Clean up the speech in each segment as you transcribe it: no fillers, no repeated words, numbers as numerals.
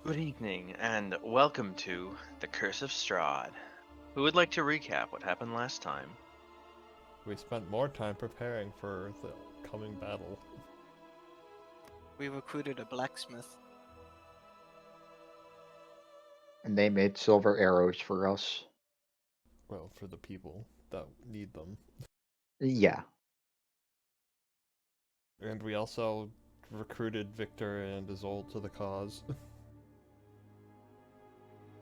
Good evening, and welcome to the Curse of Strahd. Who would like to recap what happened last time? We spent more time preparing for the coming battle. We recruited a blacksmith. And they made silver arrows for us. Well, for the people that need them. Yeah. And we also recruited Victor and Isolde to the cause.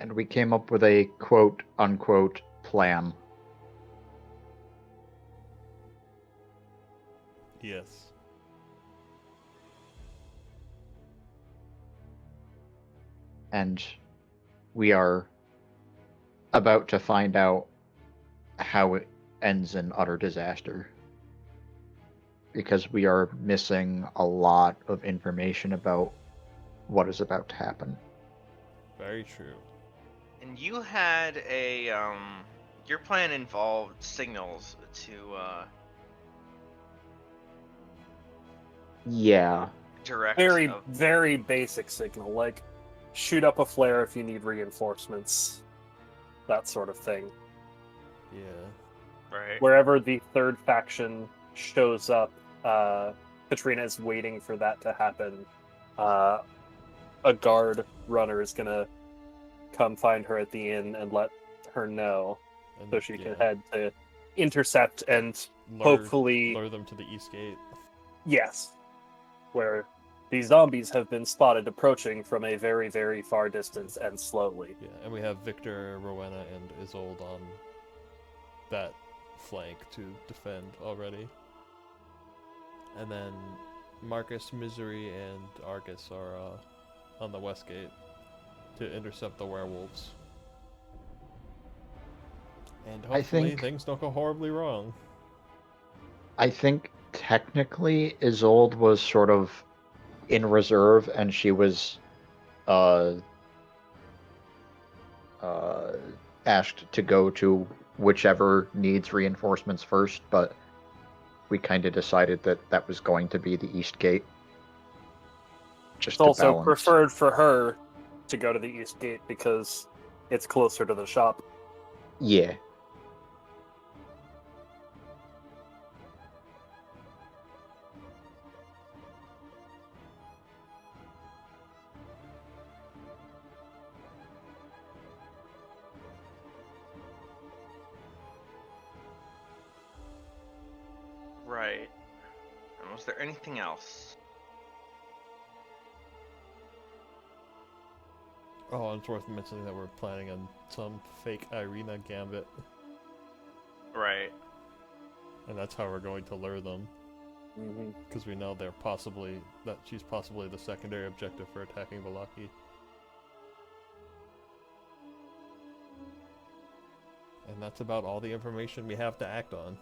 And we came up with a quote unquote plan. Yes. And we are about to find out how it ends in utter disaster. Because we are missing a lot of information about what is about to happen. Very true. And you had your plan involved signals to, Yeah. direct... Very basic signal, like shoot up a flare if you need reinforcements, that sort of thing. Yeah. Right. Wherever the third faction shows up, Katrina is waiting for that to happen. A guard runner is gonna come find her at the inn and let her know, And, so she can head to intercept and hopefully lure them to the east gate. Yes, where these zombies have been spotted approaching from a very, very far distance and slowly. Yeah, and we have Victor, Rowena, and Isolde on that flank to defend already. And then Marcus, Misery, and Argus are on the west gate to intercept the werewolves. And hopefully things don't go horribly wrong. I think technically Isolde was sort of in reserve and she was asked to go to whichever needs reinforcements first, but we kind of decided that that was going to be the east gate. Just It's also balance. preferred for her to go to the east gate because it's closer to the shop. Yeah. Right. And was there anything else? Oh, and it's worth mentioning that we're planning on some fake Irina gambit. Right. And that's how we're going to lure them. Because we know she's possibly the secondary objective for attacking Vallaki. And that's about all the information we have to act on.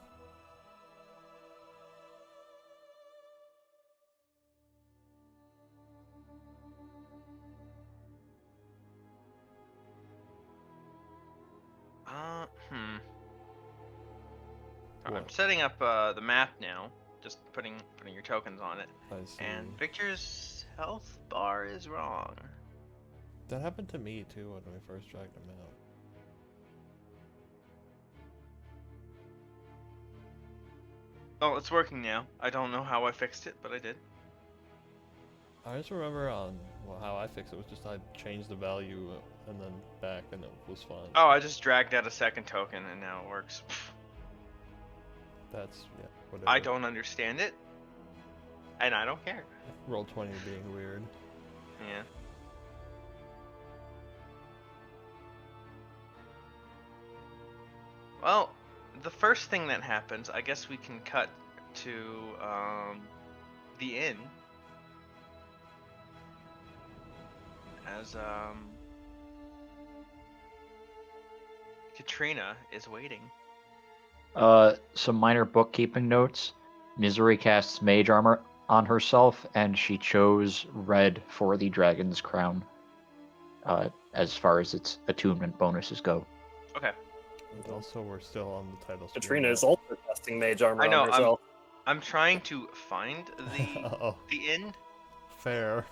I'm setting up the map now. Just putting your tokens on it. I see. And Victor's health bar is wrong. That happened to me too when we first dragged him out. Oh, it's working now. I don't know how I fixed it, but I did. I just remember how I fixed it was just I changed the value and then back and it was fine. Oh, I just dragged out a second token and now it works. That's, yeah, whatever. I don't understand it. And I don't care. Roll20 being weird. Yeah. Well, the first thing that happens, I guess we can cut to the inn. As Katrina is waiting. Some minor bookkeeping notes. Misery casts mage armor on herself, and she chose red for the dragon's crown, as far as its attunement bonuses go. Okay. And also, we're still on the title screen. Katrina is also casting mage armor I know, on herself. I'm trying to find the inn. Fair.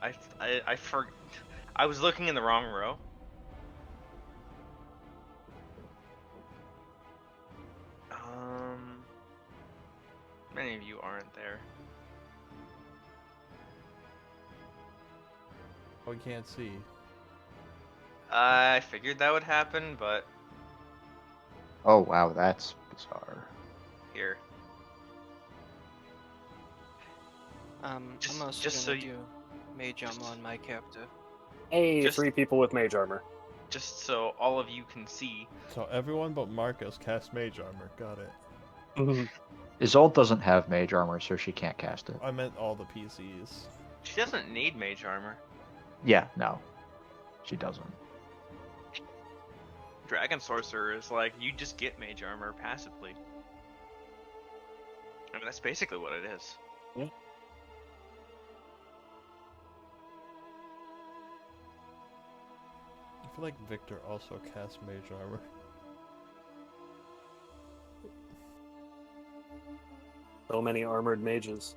I was looking in the wrong row. Many of you aren't there. We can't see. I figured that would happen, but Oh wow, that's bizarre. here. I'm Just- also just gonna so you- do mage armor on my character. Hey, Just- 3 people with mage armor. Just so all of you can see. So everyone but Marcus cast mage armor. Got it. Isolde doesn't have mage armor, so she can't cast it. I meant all the PCs. She doesn't need mage armor. Yeah, no, she doesn't. Dragon Sorcerer is like, you just get mage armor passively. I mean, that's basically what it is. I feel like Victor also casts mage armor. So many armored mages.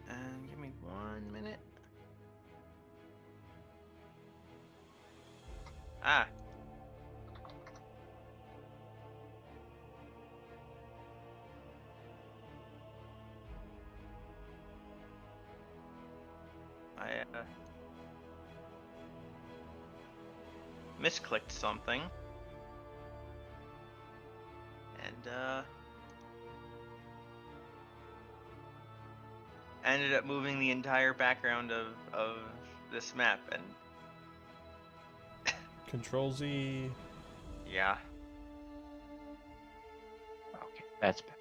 And give me 1 minute. Ah. I misclicked something. And ended up moving the entire background of this map, and Control Z. yeah. Okay, that's bad.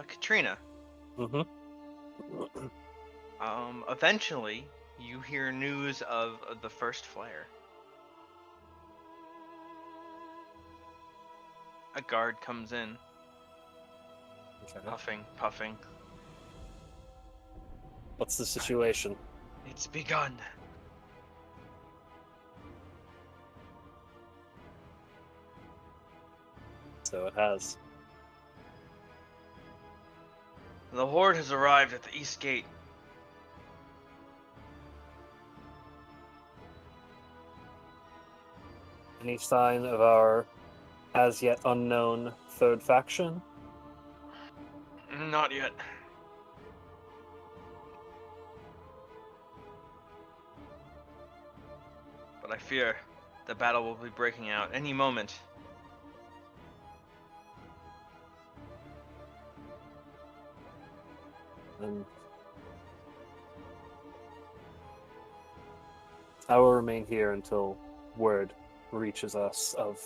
Katrina. Mm-hmm. Eventually, you hear news of the first flare. A guard comes in, puffing. What's the situation? It's begun. So it has. The horde has arrived at the east gate. Any sign of our as yet unknown third faction? Not yet. But I fear the battle will be breaking out any moment. And I will remain here until word reaches us of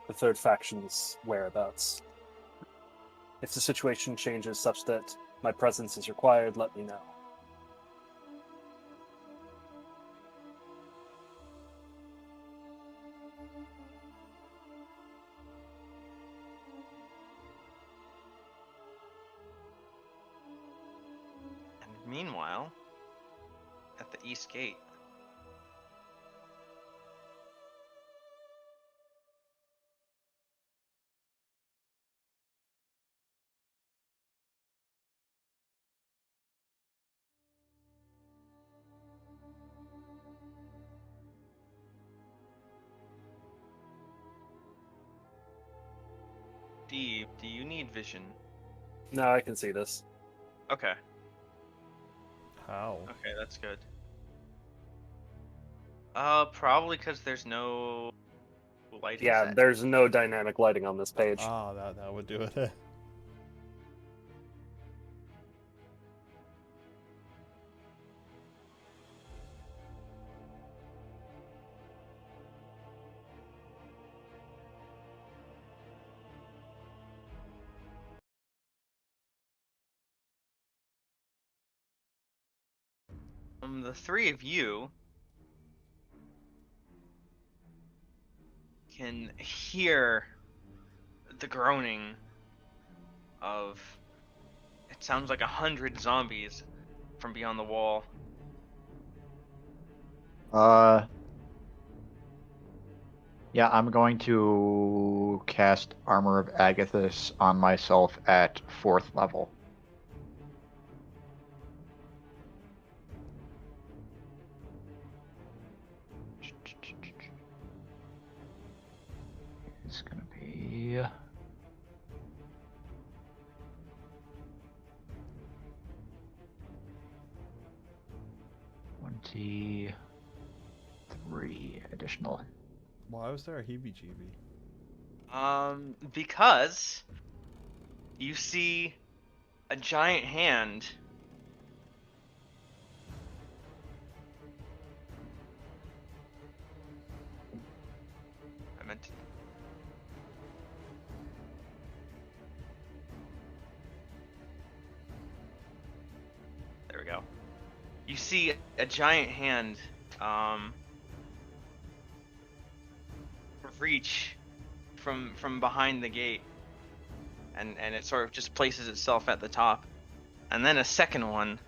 the third faction's whereabouts. If the situation changes such that my presence is required, let me know. And meanwhile, at the east gate, Steve, do you need vision? No, I can see this. Okay. How? Okay, that's good. Probably because there's no lighting Yeah, set. there's no dynamic lighting on this page. Ah, that would do it. The three of you can hear the groaning of, it sounds like 100 zombies from beyond the wall. Yeah, I'm going to cast Armor of Agathis on myself at 4th level. It's gonna be 23 additional. Why was there a heebie-jeebie? Because you see a giant hand I meant to... There we go. You see a giant hand reach from behind the gate, and it sort of just places itself at the top, and then a second one,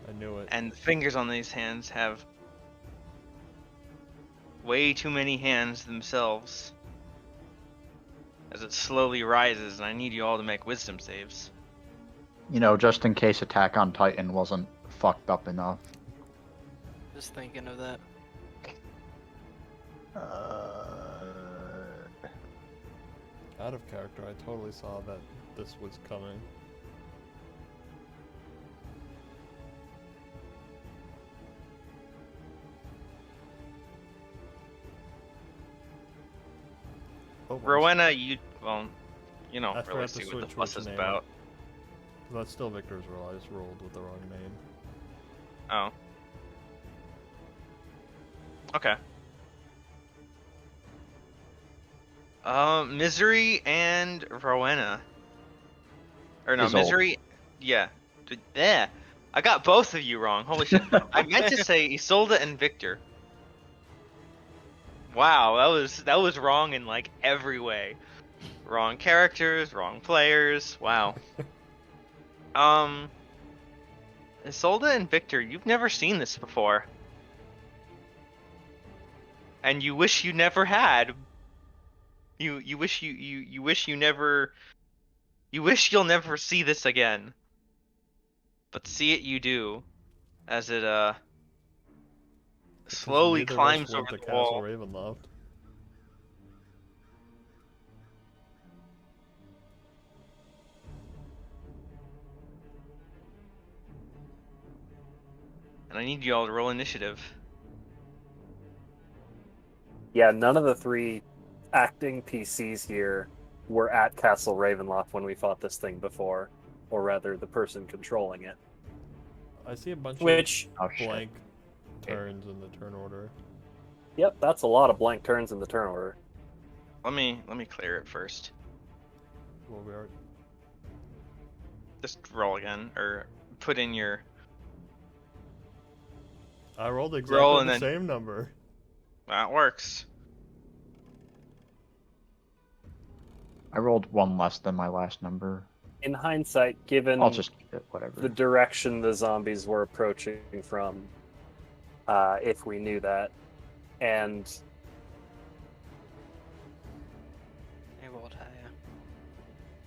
I knew it. and the fingers on these hands have way too many hands themselves as it slowly rises, and I need you all to make wisdom saves. You know, just in case Attack on Titan wasn't fucked up enough. Just thinking of that. Out of character, I totally saw that this was coming. Almost. Rowena, you don't I really forgot to see what switch the fuss which is name. about. That's still Victor's roll. I just rolled with the wrong name. Oh. Okay. Misery and Rowena. Or no, Isolde. Misery. Yeah. Yeah. I got both of you wrong. Holy shit. I meant to say Isolde and Victor. Wow, that was wrong in like every way. Wrong characters, wrong players. Wow. Isolde and Victor, you've never seen this before. And you wish you never had. You wish you wish you never, you wish you'll never see this again. But see it you do, as it Because slowly neither of us climbs went over to the Castle wall. Ravenloft. And I need you all to roll initiative. Yeah, none of the three acting PCs here were at Castle Ravenloft when we fought this thing before, or rather, the person controlling it. I see a bunch Which, Oh of shit. blank turns in the turn order. yep, that's a lot of blank turns in the turn order. Let me clear it first. Well, we are. Just roll again, or put in your I rolled exactly roll the and then same number. that works. I rolled one less than my last number. In hindsight, given I'll just keep it, whatever. the direction the zombies were approaching from, if we knew that, and Hey, what higher?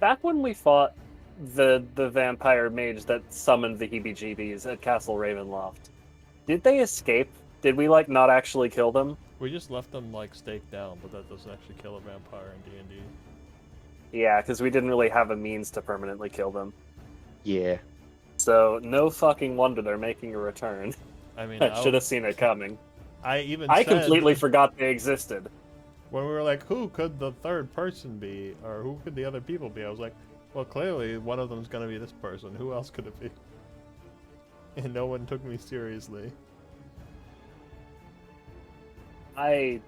back when we fought the vampire mage that summoned the heebie-jeebies at Castle Ravenloft, did they escape? Did we not actually kill them? We just left them staked down, but that doesn't actually kill a vampire in D&D. Yeah, because we didn't really have a means to permanently kill them. Yeah. So no fucking wonder they're making a return. I mean, I should have seen it coming. I even I said, completely forgot they existed. when we were like, who could the third person be, or who could the other people be? I was like, well, clearly one of them's gonna be this person. Who else could it be? And no one took me seriously. I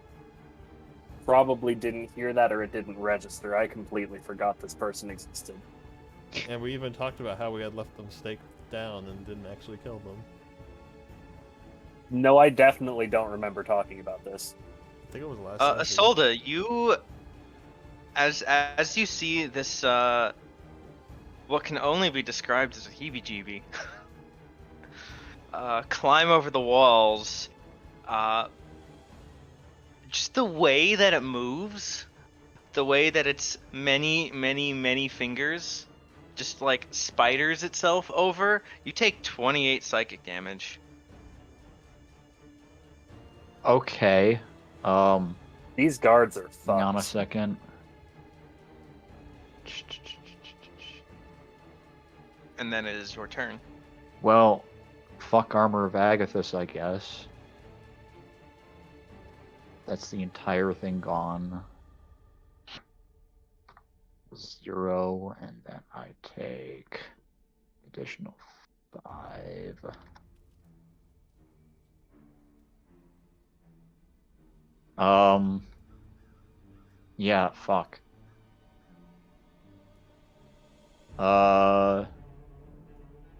probably didn't hear that, or it didn't register. I completely forgot this person existed. And we even talked about how we had left them staked down and didn't actually kill them. No, I definitely don't remember talking about this. I think it was last session. Isolde, you as you see this what can only be described as a heebie-jeebie climb over the walls, just the way that it moves, the way that it's many fingers just like spiders itself over, you take 28 psychic damage. Okay. These guards are Hang on a thugs. second. And then it is your turn. Well, fuck Armor of Agathis, I guess. That's the entire thing gone. 0, and then I take additional 5. Yeah, fuck.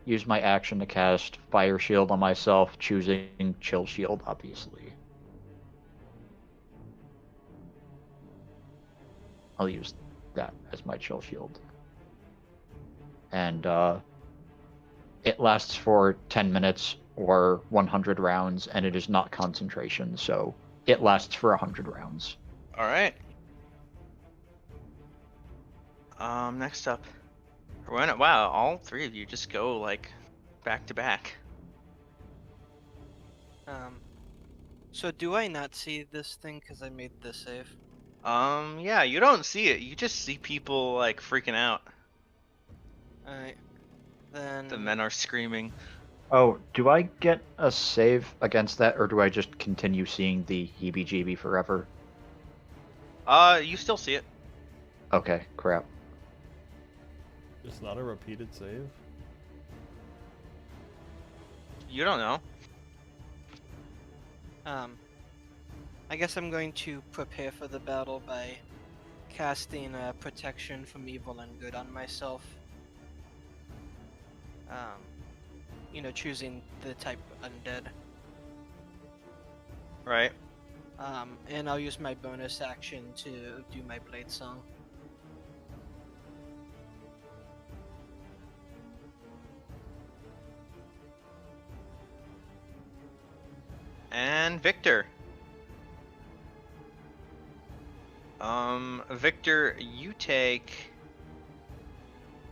Use my action to cast Fire Shield on myself, choosing Chill Shield, obviously. I'll use that as my Chill Shield. And, it lasts for 10 minutes or 100 rounds, and it is not concentration, so it lasts for 100 rounds. Alright. Next up. Wow, all three of you just go, like, back to back. So do I not see this thing because I made the save? Yeah, you don't see it. You just see people, like, freaking out. Alright. Then... The men are screaming. Oh, do I get a save against that, or do I just continue seeing the heebie-jeebie forever? You still see it. Okay, crap. It's not a repeated save. You don't know. I guess I'm going to prepare for the battle by casting protection from evil and good on myself. You know, choosing the type undead. Right. And I'll use my bonus action to do my blade song. And Victor. Victor, you take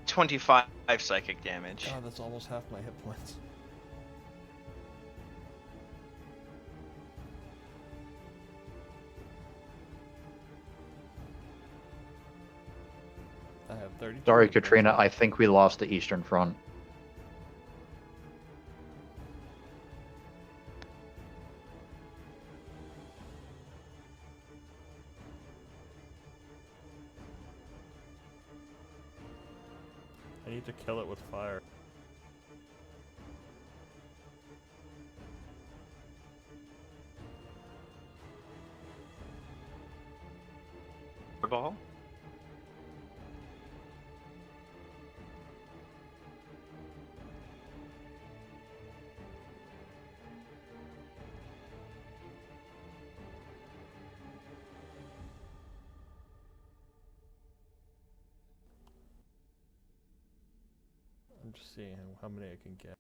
25 psychic damage. God, that's almost half my hit points. I have 30. Sorry, Katrina, I think we lost the Eastern Front. I need to kill it with fire. Ball. I'm just seeing how many I can get.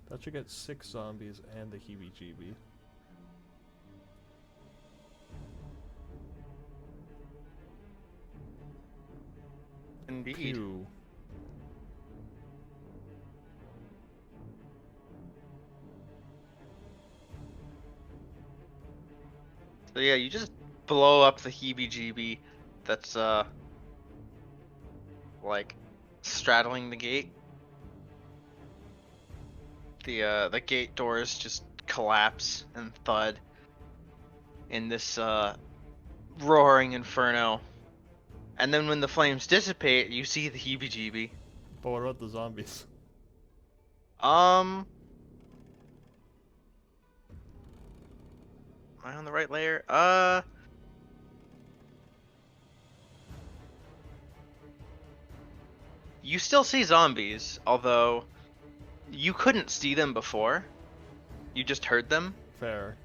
That should get 6 zombies and the heebie-jeebie. Indeed. Pew. So yeah, you just blow up the heebie-jeebie that's like straddling the gate. The gate doors just collapse and thud in this roaring inferno. And then when the flames dissipate, you see the heebie-jeebie. But what about the zombies? Am I on the right layer? You still see zombies, although you couldn't see them before. You just heard them. Fair.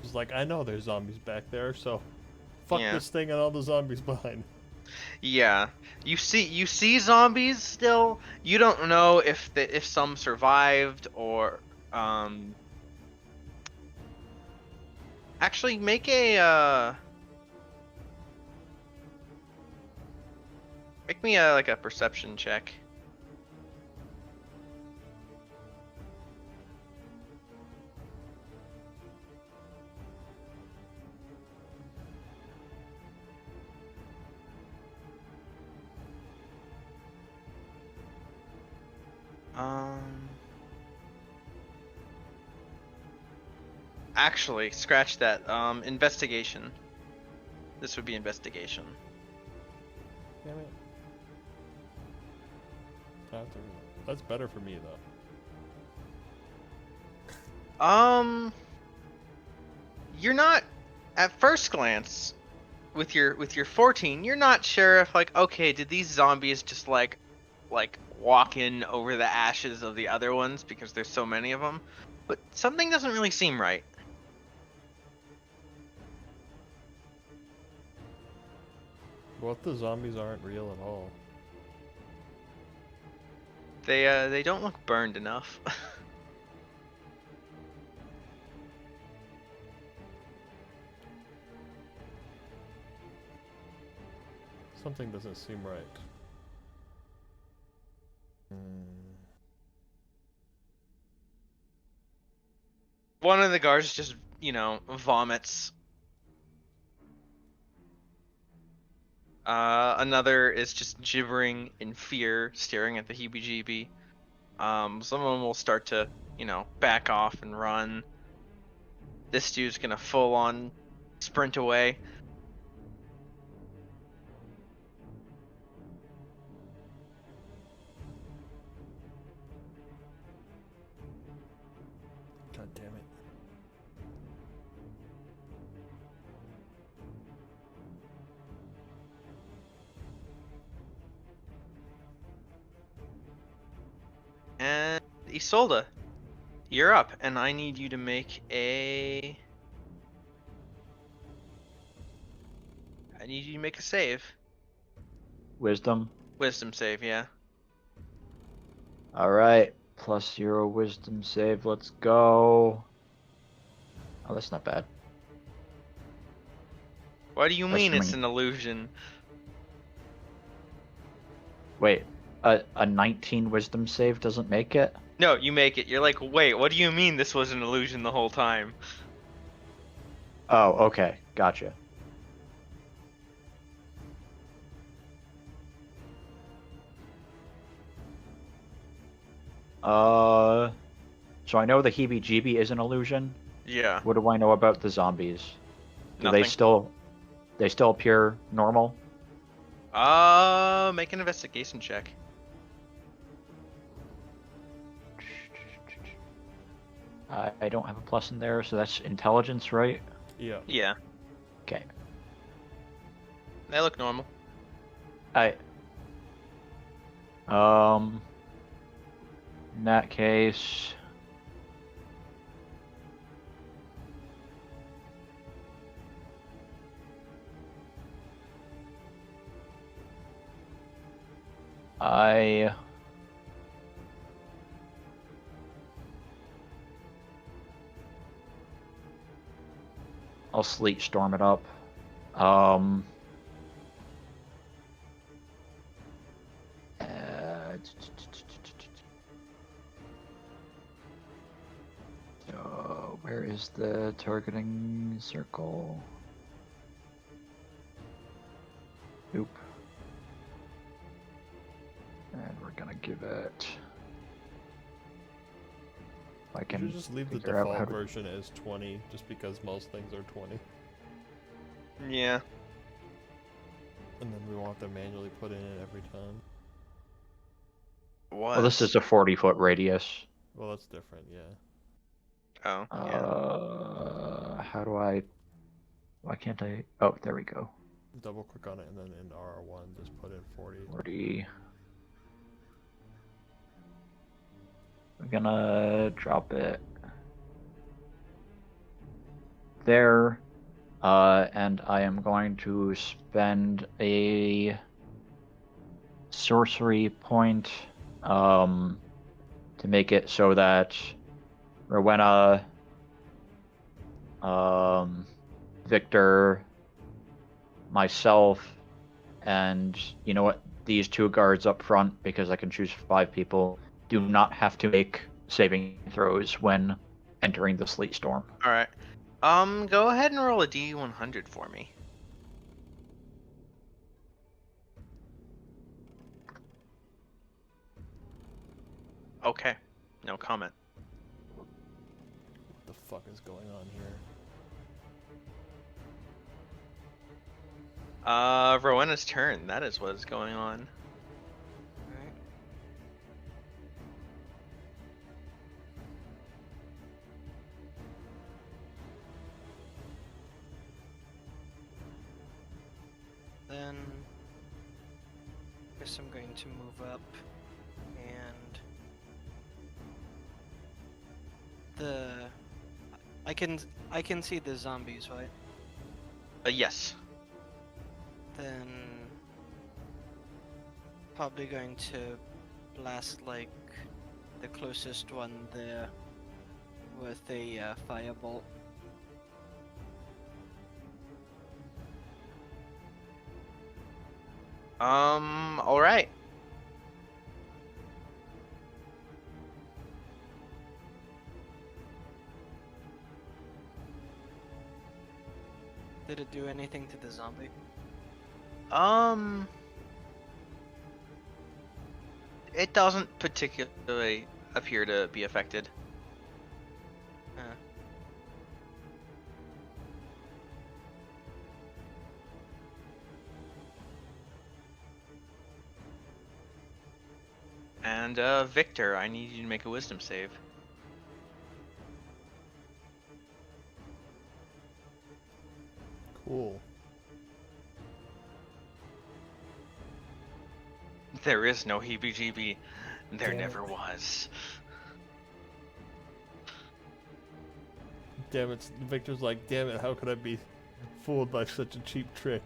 It's like, I know there's zombies back there, so fuck Yeah. this thing and all the zombies behind. Yeah, you see zombies still. You don't know if some survived or actually make me a like a perception check. Actually, scratch that. Investigation. This would be investigation. Damn it. That's better for me though. You're not at first glance with your 14. You're not sure if like okay, did these zombies just like walk in over the ashes of the other ones because there's so many of them? But something doesn't really seem right. What if the zombies aren't real at all? They don't look burned enough. Something doesn't seem right. One of the guards just, vomits. Another is just gibbering in fear, staring at the heebie-jeebie. Someone will start to, back off and run. This dude's gonna full on sprint away. God damn it. And Isolde, you're up, and I need you to make a. I need you to make a save. Wisdom. Wisdom save, yeah. All right. +0 wisdom save. Let's go. Oh, that's not bad. What do you mean it's Assuming- an illusion? Wait, a 19 wisdom save doesn't make it? No, you make it. You're like, wait, what do you mean this was an illusion the whole time? Oh, okay. Gotcha. So I know the heebie-jeebie is an illusion. Yeah. What do I know about the zombies? Do Nothing. they still appear normal? Make an investigation check. I don't have a plus in there, so that's intelligence, right? Yeah. Yeah, Okay. they look normal. In that case, I'll sleet storm it up. So where is the targeting circle? Oop. And we're gonna give it. I Could can you just leave the figure out how default to- version as 20, just because most things are 20? Yeah. And then we want them manually put in it every time. was. Well, this is a 40-foot radius. Well, that's different, yeah. Oh, yeah. How do I? Why can't I? Oh, there we go. Double click on it and then in R1 just put in 40. 40. I'm gonna drop it there, and I am going to spend a sorcery point, to make it so that Rowena, Victor, myself, and you know what? These two guards up front, because I can choose 5 people, do not have to make saving throws when entering the sleet storm. All right. Go ahead and roll a D100 for me. Okay. No comment. What the fuck is going on here? Rowena's turn. That is what is going on. Alright. Then guess I'm going to move up and I can see the zombies, right? Yes. Then probably going to blast like the closest one there with a firebolt. All right. Did it do anything to the zombie? It doesn't particularly appear to be affected. And Victor, I need you to make a wisdom save. Cool. There is no heebie-jeebie. There Damn it. never was. Damn it, Victor's like, damn it, how could I be fooled by such a cheap trick?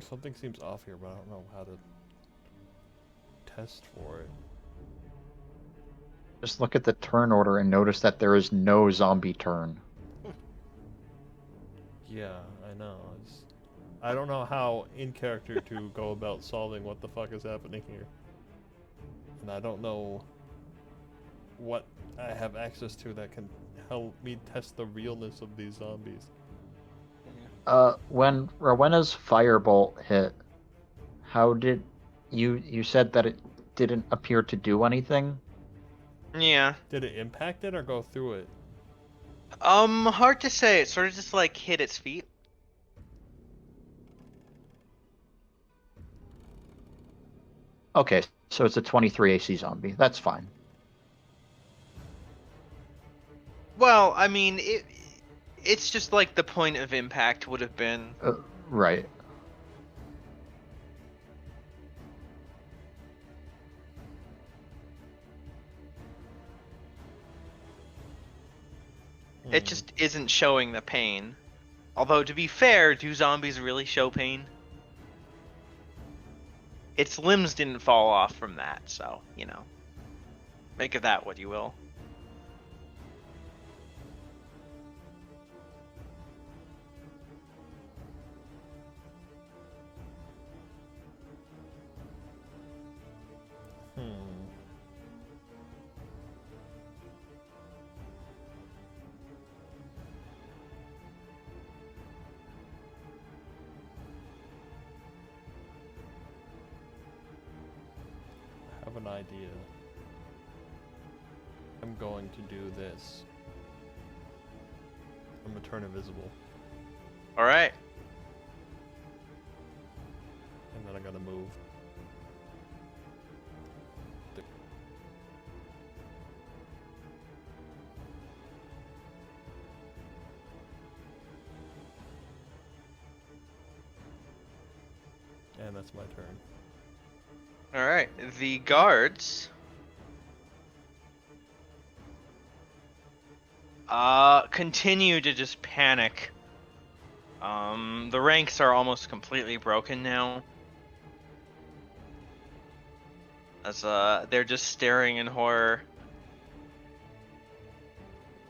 Something seems off here, but I don't know how to test for it. Just look at the turn order and notice that there is no zombie turn. Yeah, I know. I don't know how in character to go about solving what the fuck is happening here. And I don't know what I have access to that can help me test the realness of these zombies. When Rowena's firebolt hit, how did you said that it didn't appear to do anything? Yeah. Did it impact it or go through it? Hard to say. It sort of just like hit its feet. Okay, so it's a 23 AC zombie. That's fine. Well, I mean, it's just like the point of impact would have been. Right. It just isn't showing the pain. Although, to be fair, do zombies really show pain? Its limbs didn't fall off from that, so, you know. Make of that what you will. idea. I'm going to do this. I'm gonna turn invisible, All right. and then I gotta move. And that's my turn. All right. The guards continue to just panic. The ranks are almost completely broken now. As they're just staring in horror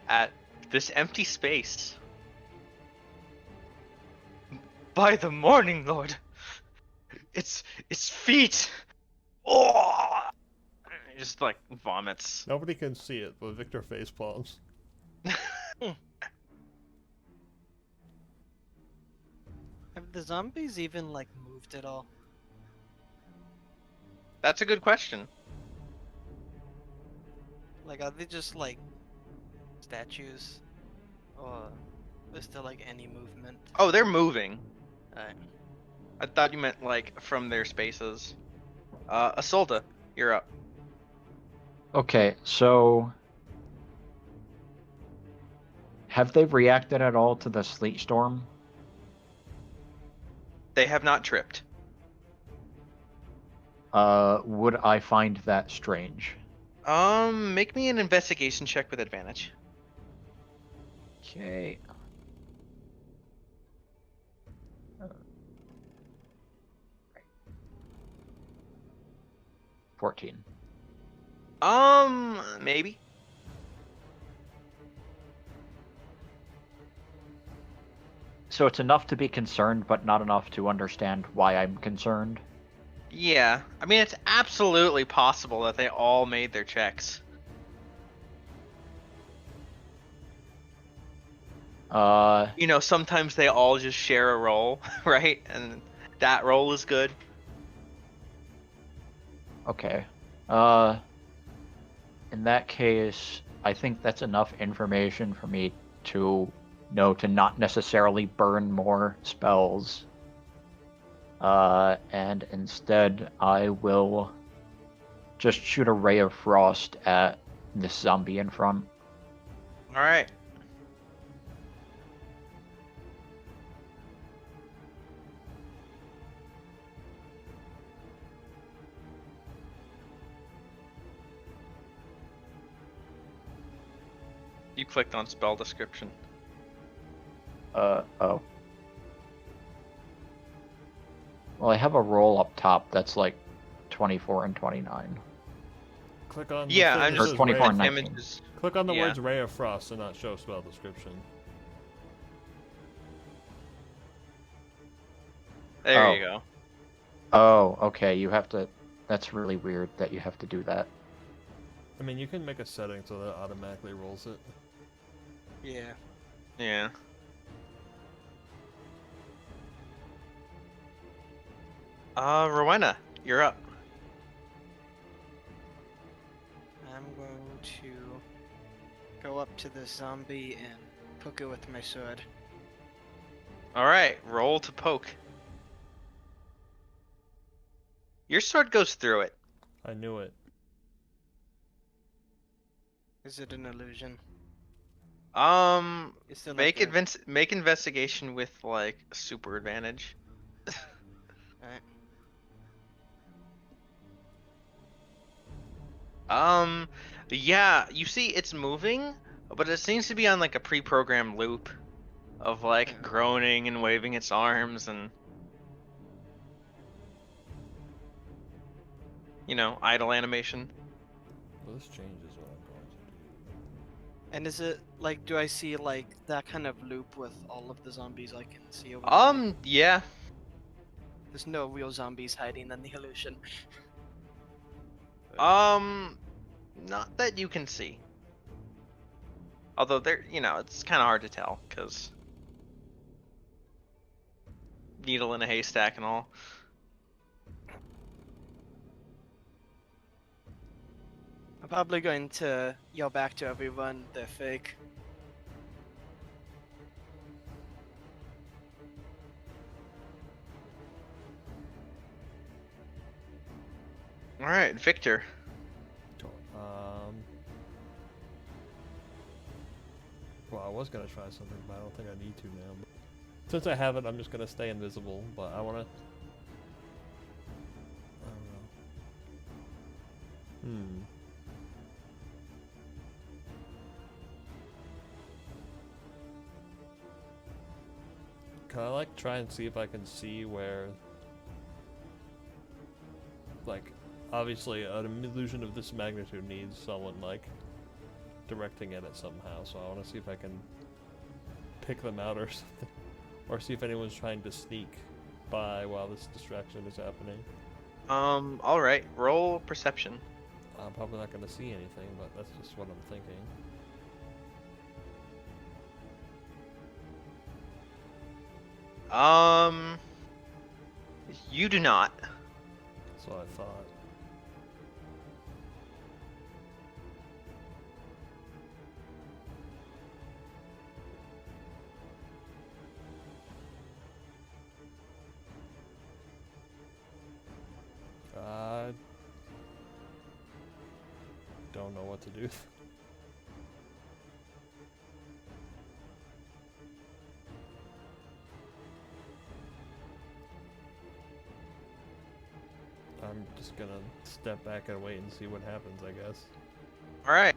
at this empty space. By the morning, Lord, its feet. Oh! He just like vomits. Nobody can see it, but Victor face palms. Have the zombies even like moved at all? That's a good question. Like, are they just like statues, or is there like any movement? Oh, they're moving. Alright. I thought you meant like from their spaces. Isolde, you're up. Okay, so have they reacted at all to the sleet storm? They have not tripped. Would I find that strange? Make me an investigation check with advantage. Okay. 14. Maybe. So it's enough to be concerned, but not enough to understand why I'm concerned. Yeah. I mean, it's absolutely possible that they all made their checks. You know, sometimes they all just share a roll, right? And that roll is good. Okay. In that case, I think that's enough information for me to know to not necessarily burn more spells. And instead, I will just shoot a ray of frost at this zombie in front. All right. You clicked on spell description. Oh. Well, I have a roll up top that's like 24 and 29. Click on the Yeah, thing I'm that Or just says 24 ray. and 19. images. Click on the yeah. words Ray of Frost and not show spell description. There Oh. you go. Oh, okay, you have to... That's really weird that you have to do that. I mean, you can make a setting so that it automatically rolls it. Yeah. Yeah. Rowena, you're up. I'm going to go up to the zombie and poke it with my sword. All right, roll to poke. Your sword goes through it. I knew it. Is it an illusion? Is there Make like a... make investigation with like super advantage. Alright. Yeah, you see it's moving, but it seems to be on like a pre-programmed loop of like Yeah. groaning and waving its arms and idle animation. Well, this changes what I'm going to do. And is it like, do I see like that kind of loop with all of the zombies I can see over there? Yeah. There's no real zombies hiding in the illusion. Not that you can see. Although it's kind of hard to tell because needle in a haystack and all. I'm probably going to yell back to everyone, they're fake. All right, Victor. Cool. Well, I was gonna try something, but I don't think I need to now. But since I have it, I'm just gonna stay invisible. But I wanna. I don't know. Can I like try and see if I can see where, like, obviously an illusion of this magnitude needs someone like directing it somehow. So I want to see if I can pick them out or something, or see if anyone's trying to sneak by while this distraction is happening. All right. Roll perception. I'm probably not going to see anything, but that's just what I'm thinking. You do not. That's what I thought. I don't know what to do. I'm just gonna step back and wait and see what happens, I guess. All right.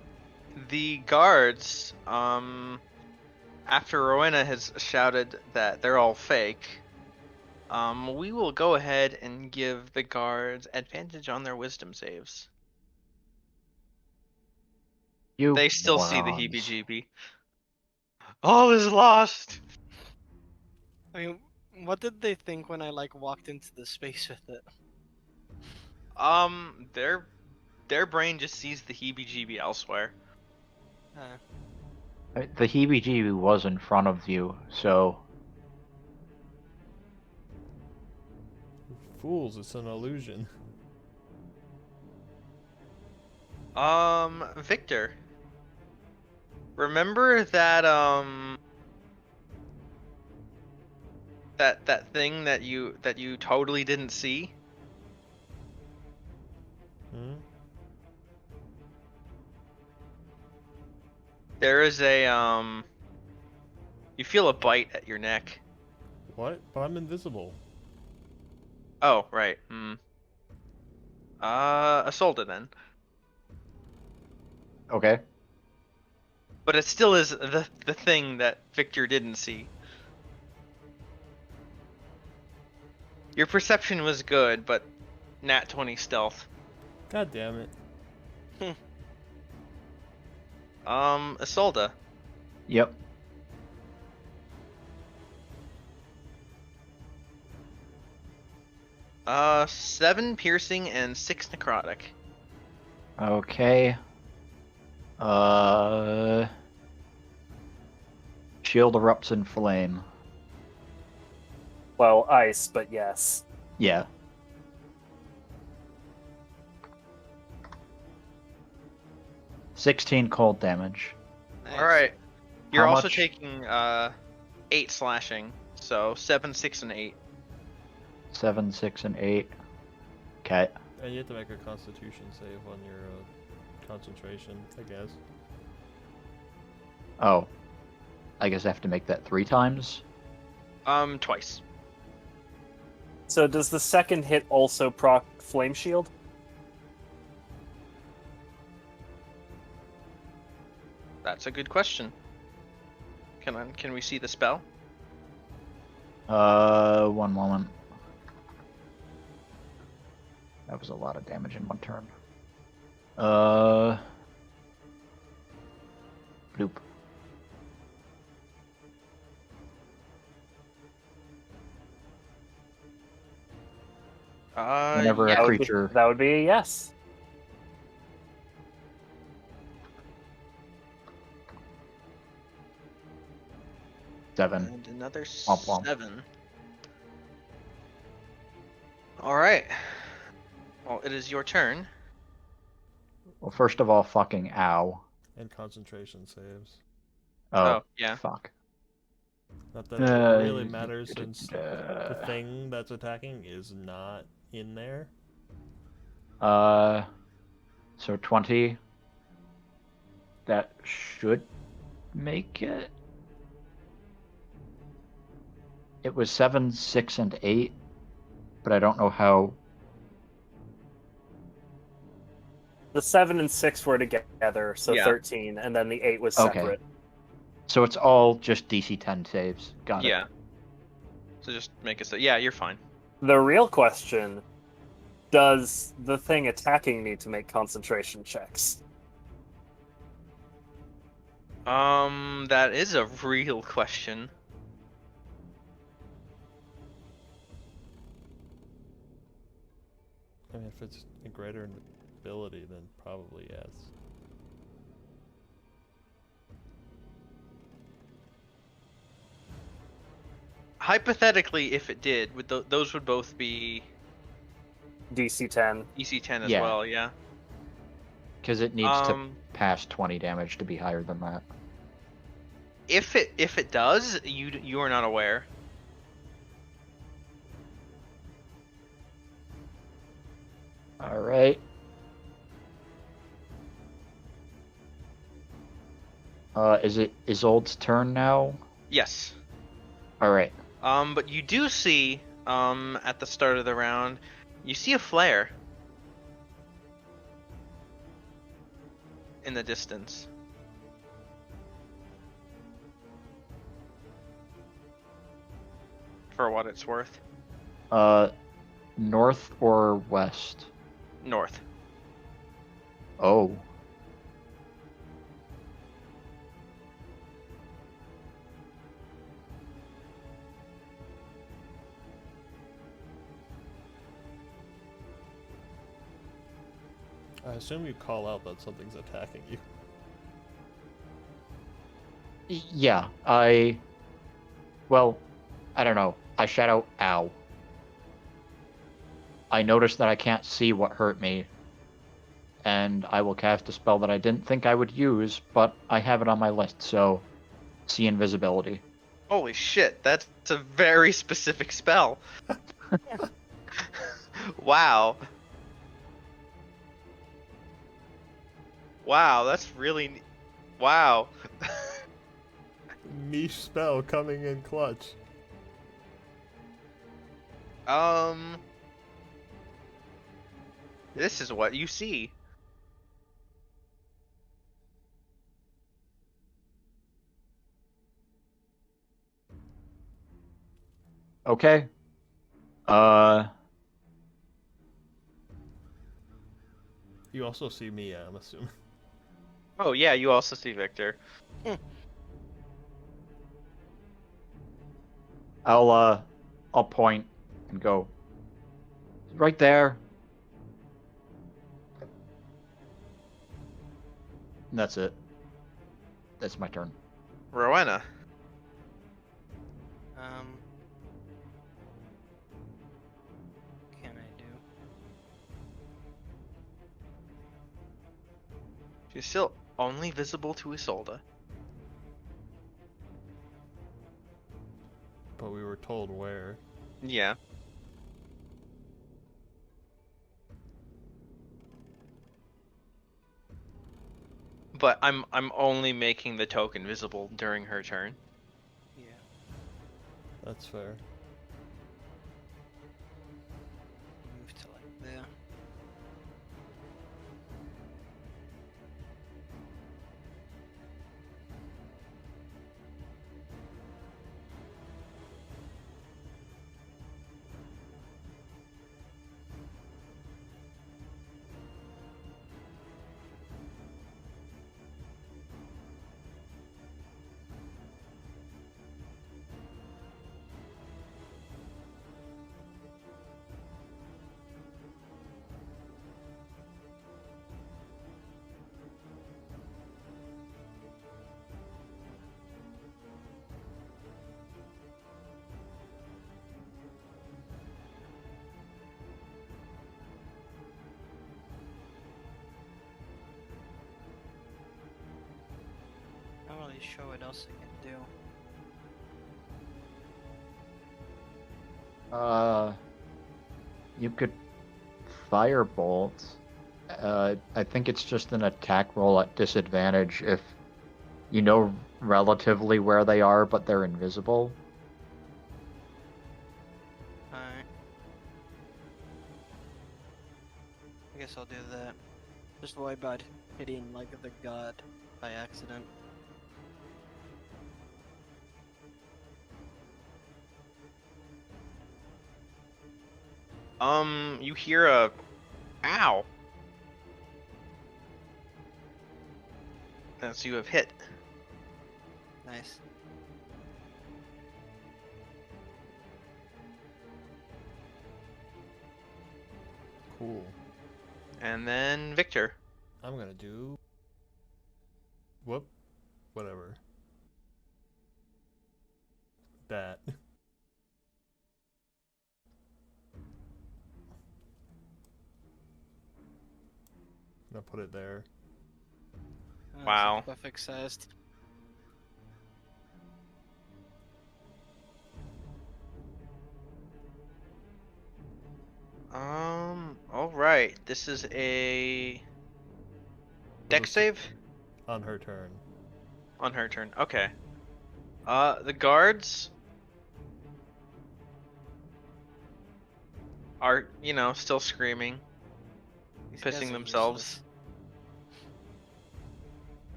The guards, after Rowena has shouted that they're all fake, we will go ahead and give the guards advantage on their wisdom saves. You They still see the morons. heebie-jeebie. All is lost. I mean, what did they think when I like walked into the space with it? Their brain just sees the heebie-jeebie elsewhere. The heebie-jeebie was in front of you, so Fools, it's an illusion. Victor. Remember that that thing that you totally didn't see? Hmm? There is a you feel a bite at your neck. What? But I'm invisible. Oh, right. Isolde then. okay. But it still is the thing that Victor didn't see. Your perception was good, but nat 20 stealth. God damn it. Isolde. Yep. Seven piercing and 6 necrotic. Okay. Shield erupts in flame. Well, ice, but yes. Yeah. $16 cold damage. Nice. All right. You're How also much? taking 8 slashing, so 7, 6, and 8. 7, 6, and 8. Okay. And you have to make a constitution save on your concentration, I guess. Oh. I guess I have to make that 3 times? Twice. So does the second hit also proc Flame Shield? That's a good question. Can we see the spell? One moment. That was a lot of damage in one turn. Bloop. Whenever yeah. a creature... That would be a yes. Seven. And another Womp womp. 7. All right. Well, it is your turn. Well, first of all, fucking ow. And concentration saves. Oh, yeah. fuck. Not that it really Uh, matters since the thing that's attacking is not in there. So 20. That should make it. It was 7, 6, and 8, but I don't know how. The 7 and 6 were together, so Yeah. 13, and then the 8 was Okay. separate. So it's all just DC 10 saves. Got it. Yeah. So just make it so. Yeah, you're fine. The real question, does the thing attacking need to make concentration checks? That is a real question. I mean, if it's a greater ability, then probably yes. Hypothetically, if it did, those would both be DC 10. EC 10 as Yeah. well. Yeah. Because it needs to Um, pass 20 damage to be higher than that. if it does, you are not aware. All right. Is it Isolde's turn now? Yes. All right. But you do see, at the start of the round, you see a flare in the distance. For what it's worth. North or west? North. Oh. I assume you call out that something's attacking you. Yeah, well, I don't know. I shout out, ow. I notice that I can't see what hurt me, and I will cast a spell that I didn't think I would use, but I have it on my list, so see invisibility. Holy shit, that's a very specific spell. Wow. Wow, that's really... Wow. Niche spell coming in clutch. This is what you see. Okay. You also see me, I'm assuming. Oh yeah, you also see Victor. I'll point and go right there. And that's it. That's my turn. Rowena. What can I do? She's still only visible to Isolde. But we were told where. Yeah. But I'm only making the token visible during her turn. Yeah. That's fair. Move to like there. really sure what else I can do. You could firebolt. I think it's just an attack roll at disadvantage if you know relatively where they are, but they're invisible. Alright. I guess I'll do that. Just worry about hitting like the god by accident. You hear a ow. As you have hit. Nice. Cool. And then Victor. I'm gonna do. Whatever. That. I'm gonna put it there. That's Wow. Perfect sized. Alright. This is a dex save On her turn. on her turn. Okay. The guards are, still screaming, These guys pissing are themselves. useless.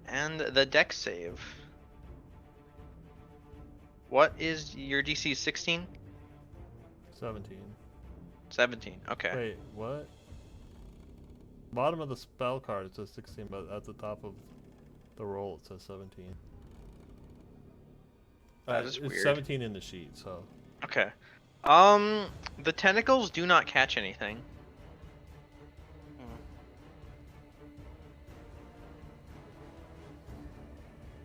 And the dex save. What is your DC? 16? 17. 17. Okay. Wait, what? Bottom of the spell card it says 16, but at the top of the roll it says 17. That is it's weird. 17 in the sheet, so. Okay. The tentacles do not catch anything. Hmm.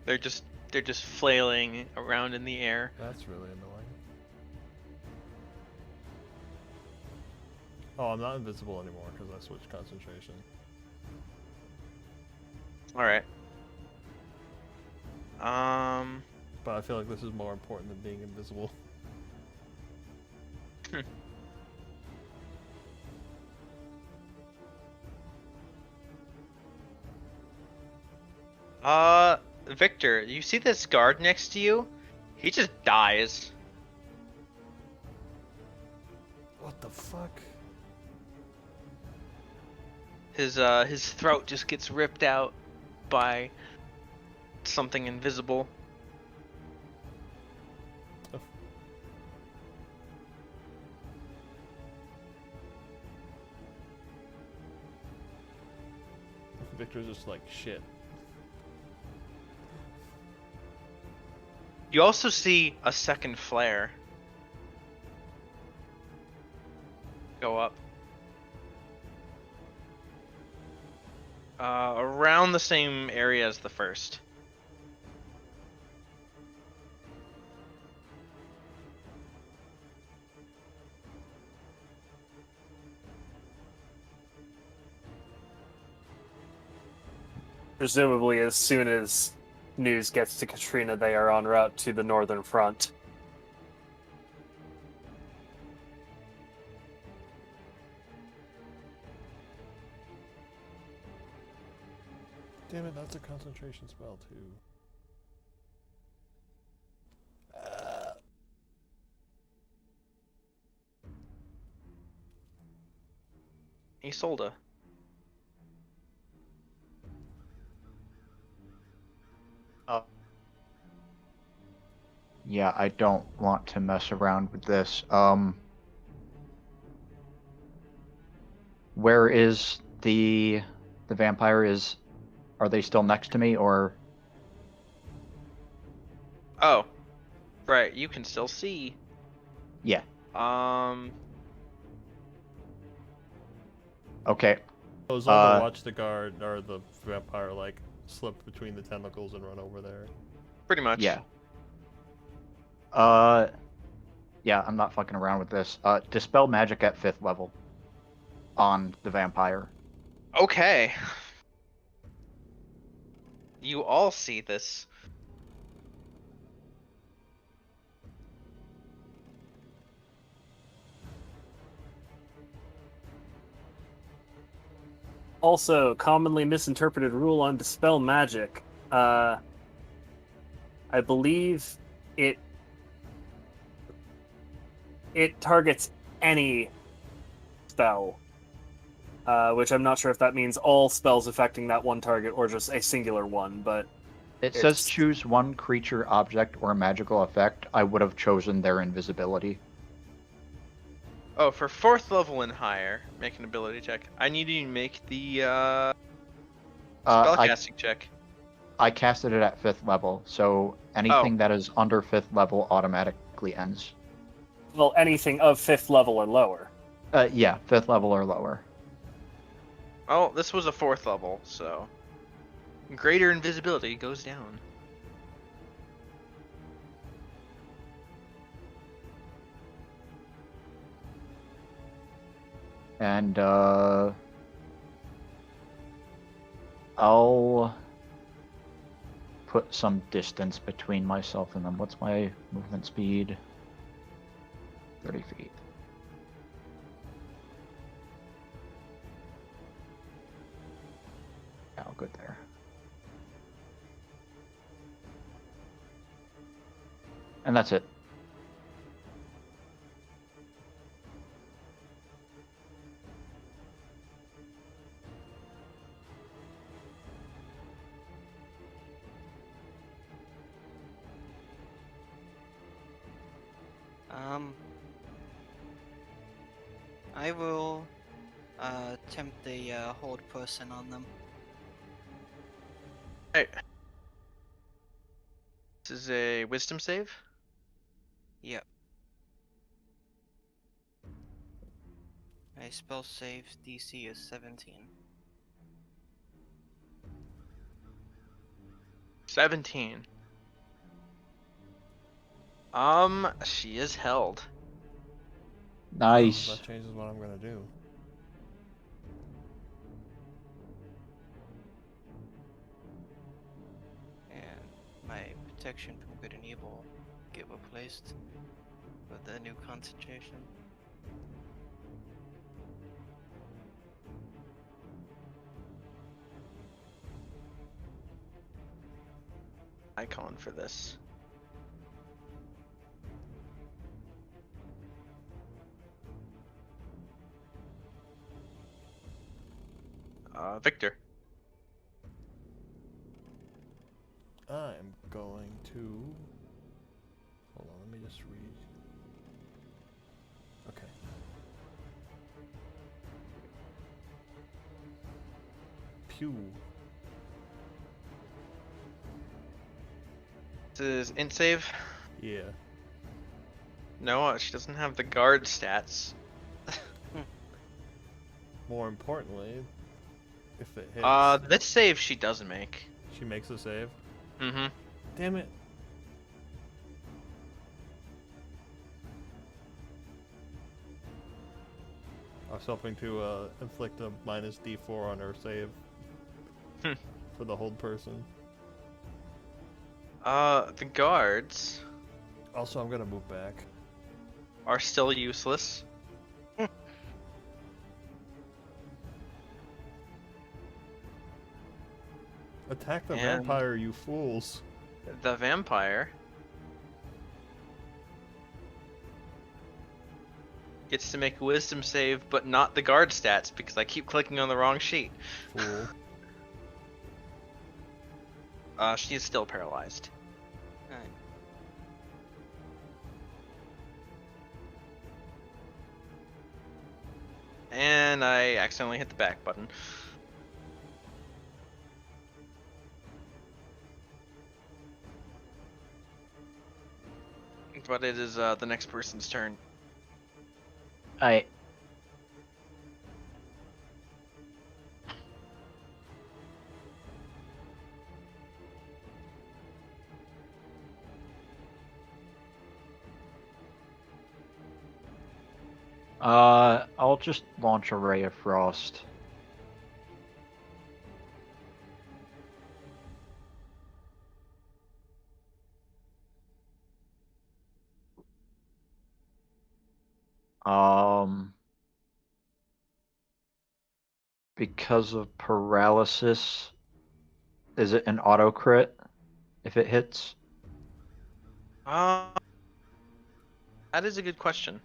They're just flailing around in the air. That's really annoying. Oh, I'm not invisible anymore because I switched concentration. All right. But I feel like this is more important than being invisible. Victor, you see this guard next to you? He just dies. What the fuck? His throat just gets ripped out by something invisible. Oh. Victor's just like, shit. You also see a second flare go up. Around the same area as the first. Presumably, as soon as news gets to Katrina, they are en route to the northern front. Damn it, that's a concentration spell too. Isolde. Yeah, I don't want to mess around with this. Where is the vampire? Are they still next to me, or? Oh, right. You can still see. Yeah. Okay. I was on to watch the guard or the vampire like slip between the tentacles and run over there. Pretty much. Yeah. Yeah, I'm not fucking around with this. Dispel magic at 5th level on the vampire. Okay. You all see this. Also, commonly misinterpreted rule on dispel magic. I believe it targets any spell, which I'm not sure if that means all spells affecting that one target or just a singular one. But It says it's choose one creature, object, or magical effect. I would have chosen their invisibility. Oh, for 4th level and higher, make an ability check. I need you to make the I spellcasting check. I casted it at 5th level, so anything that is under 5th level automatically ends. well, anything of 5th level or lower. Yeah, 5th level or lower. Oh, this was a 4th level, so greater invisibility goes down. And I'll put some distance between myself and them. What's my movement speed? 30 feet. Yeah, I'll go there. And that's it. I will tempt the hold person on them. Hey. This is a wisdom save. Yep. My spell save DC is 17. 17. She is held. Nice. That changes what I'm gonna do. And my protection from good and evil get replaced with the new concentration. Icon for this. Victor. I'm going to. Hold on, let me just read. Okay. Pew. This is int save. Yeah. No, she doesn't have the guard stats. More importantly, if it hits, This save she does make. she makes a save. Mm-hmm. Damn it. I was hoping to inflict a minus D4 on her save Hmm. for the hold person. The guards Also, I'm gonna move back. are still useless. Attack the And- vampire, you fools! The vampire gets to make a wisdom save, but not the guard stats because I keep clicking on the wrong sheet. Fool. She is still paralyzed. Alright. And I accidentally hit the back button. But it is the next person's turn. I I'll just launch a ray of frost. Um, because of paralysis, is it an auto crit if it hits? Uh, that is a good question.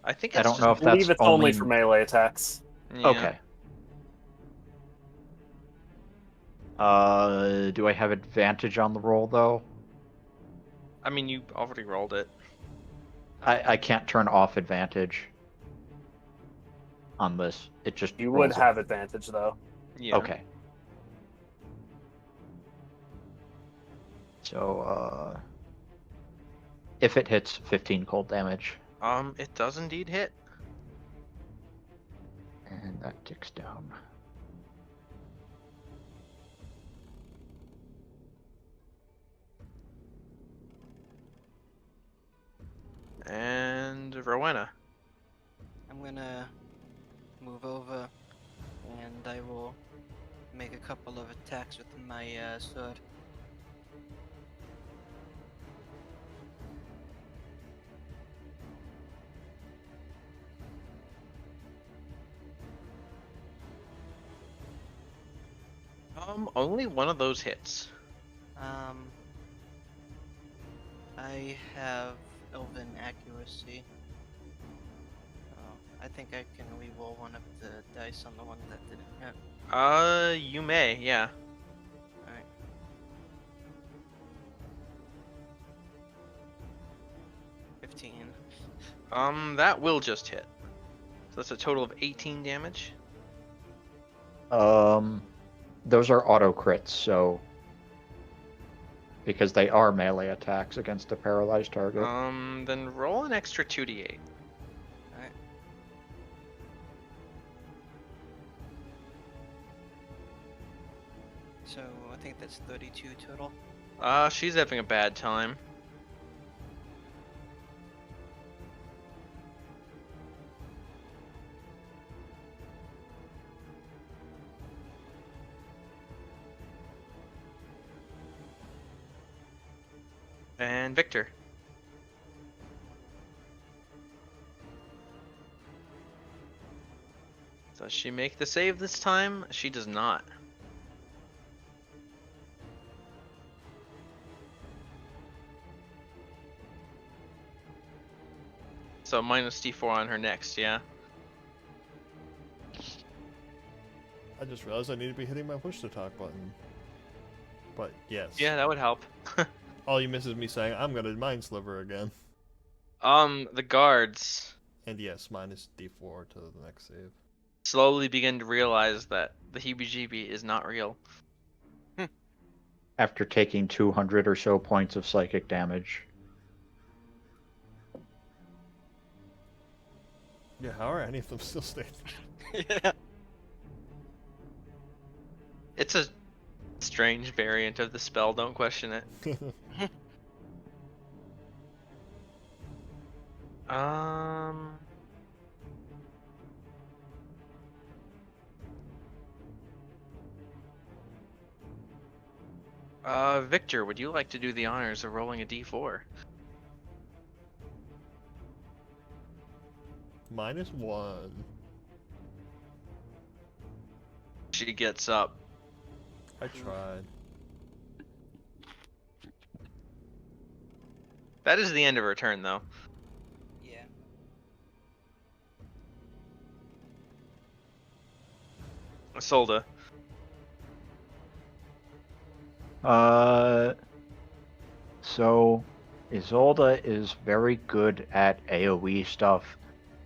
I think I it's don't just know I if that's believe it's only only for melee attacks. yeah. Okay. Do I have advantage on the roll though? I mean, you already rolled it. I can't turn off advantage on this. It just You would rolls it. have advantage though. Yeah. Okay. So if it hits 15 cold damage, It does indeed hit. and that ticks down. And Rowena. I'm gonna move over, and I will make a couple of attacks with my sword. Only one of those hits. Um, I have Elven accuracy. Oh, I think I can re-roll one of the dice on the one that didn't hit. You may, yeah. Alright. That will just hit. So that's a total of 18 damage. Those are auto crits, so because they are melee attacks against a paralyzed target. Then roll an extra 2d8. Alright. So I think that's 32 total. She's having a bad time. And Victor. Does she make the save this time? She does not. So minus d4 on her next, yeah? I just realized I need to be hitting my push to talk button. But yes. Yeah, that would help. All you miss is me saying, I'm gonna Mind Sliver again. The guards And yes, minus d4 to the next save. slowly begin to realize that the heebie-jeebie is not real. After taking 200 or so points of psychic damage. Yeah, how are any of them still standing? Yeah. It's a strange variant of the spell, don't question it. Um... Victor, would you like to do the honors of rolling a d4? -1. She gets up. I tried. That is the end of her turn, though. Yeah. Isolde. So Isolde is very good at AoE stuff,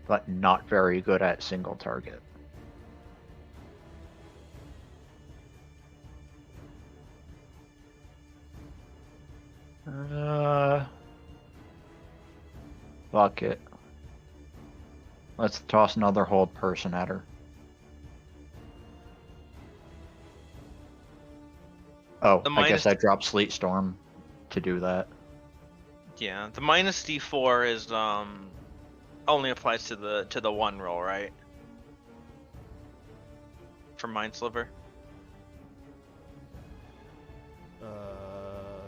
but not very good at single target. Fuck it. Let's toss another hold person at her. Oh, The I guess minus- I dropped Sleet Storm to do that. Yeah, the minus d4 is only applies to the one roll, right? For Mind Sliver.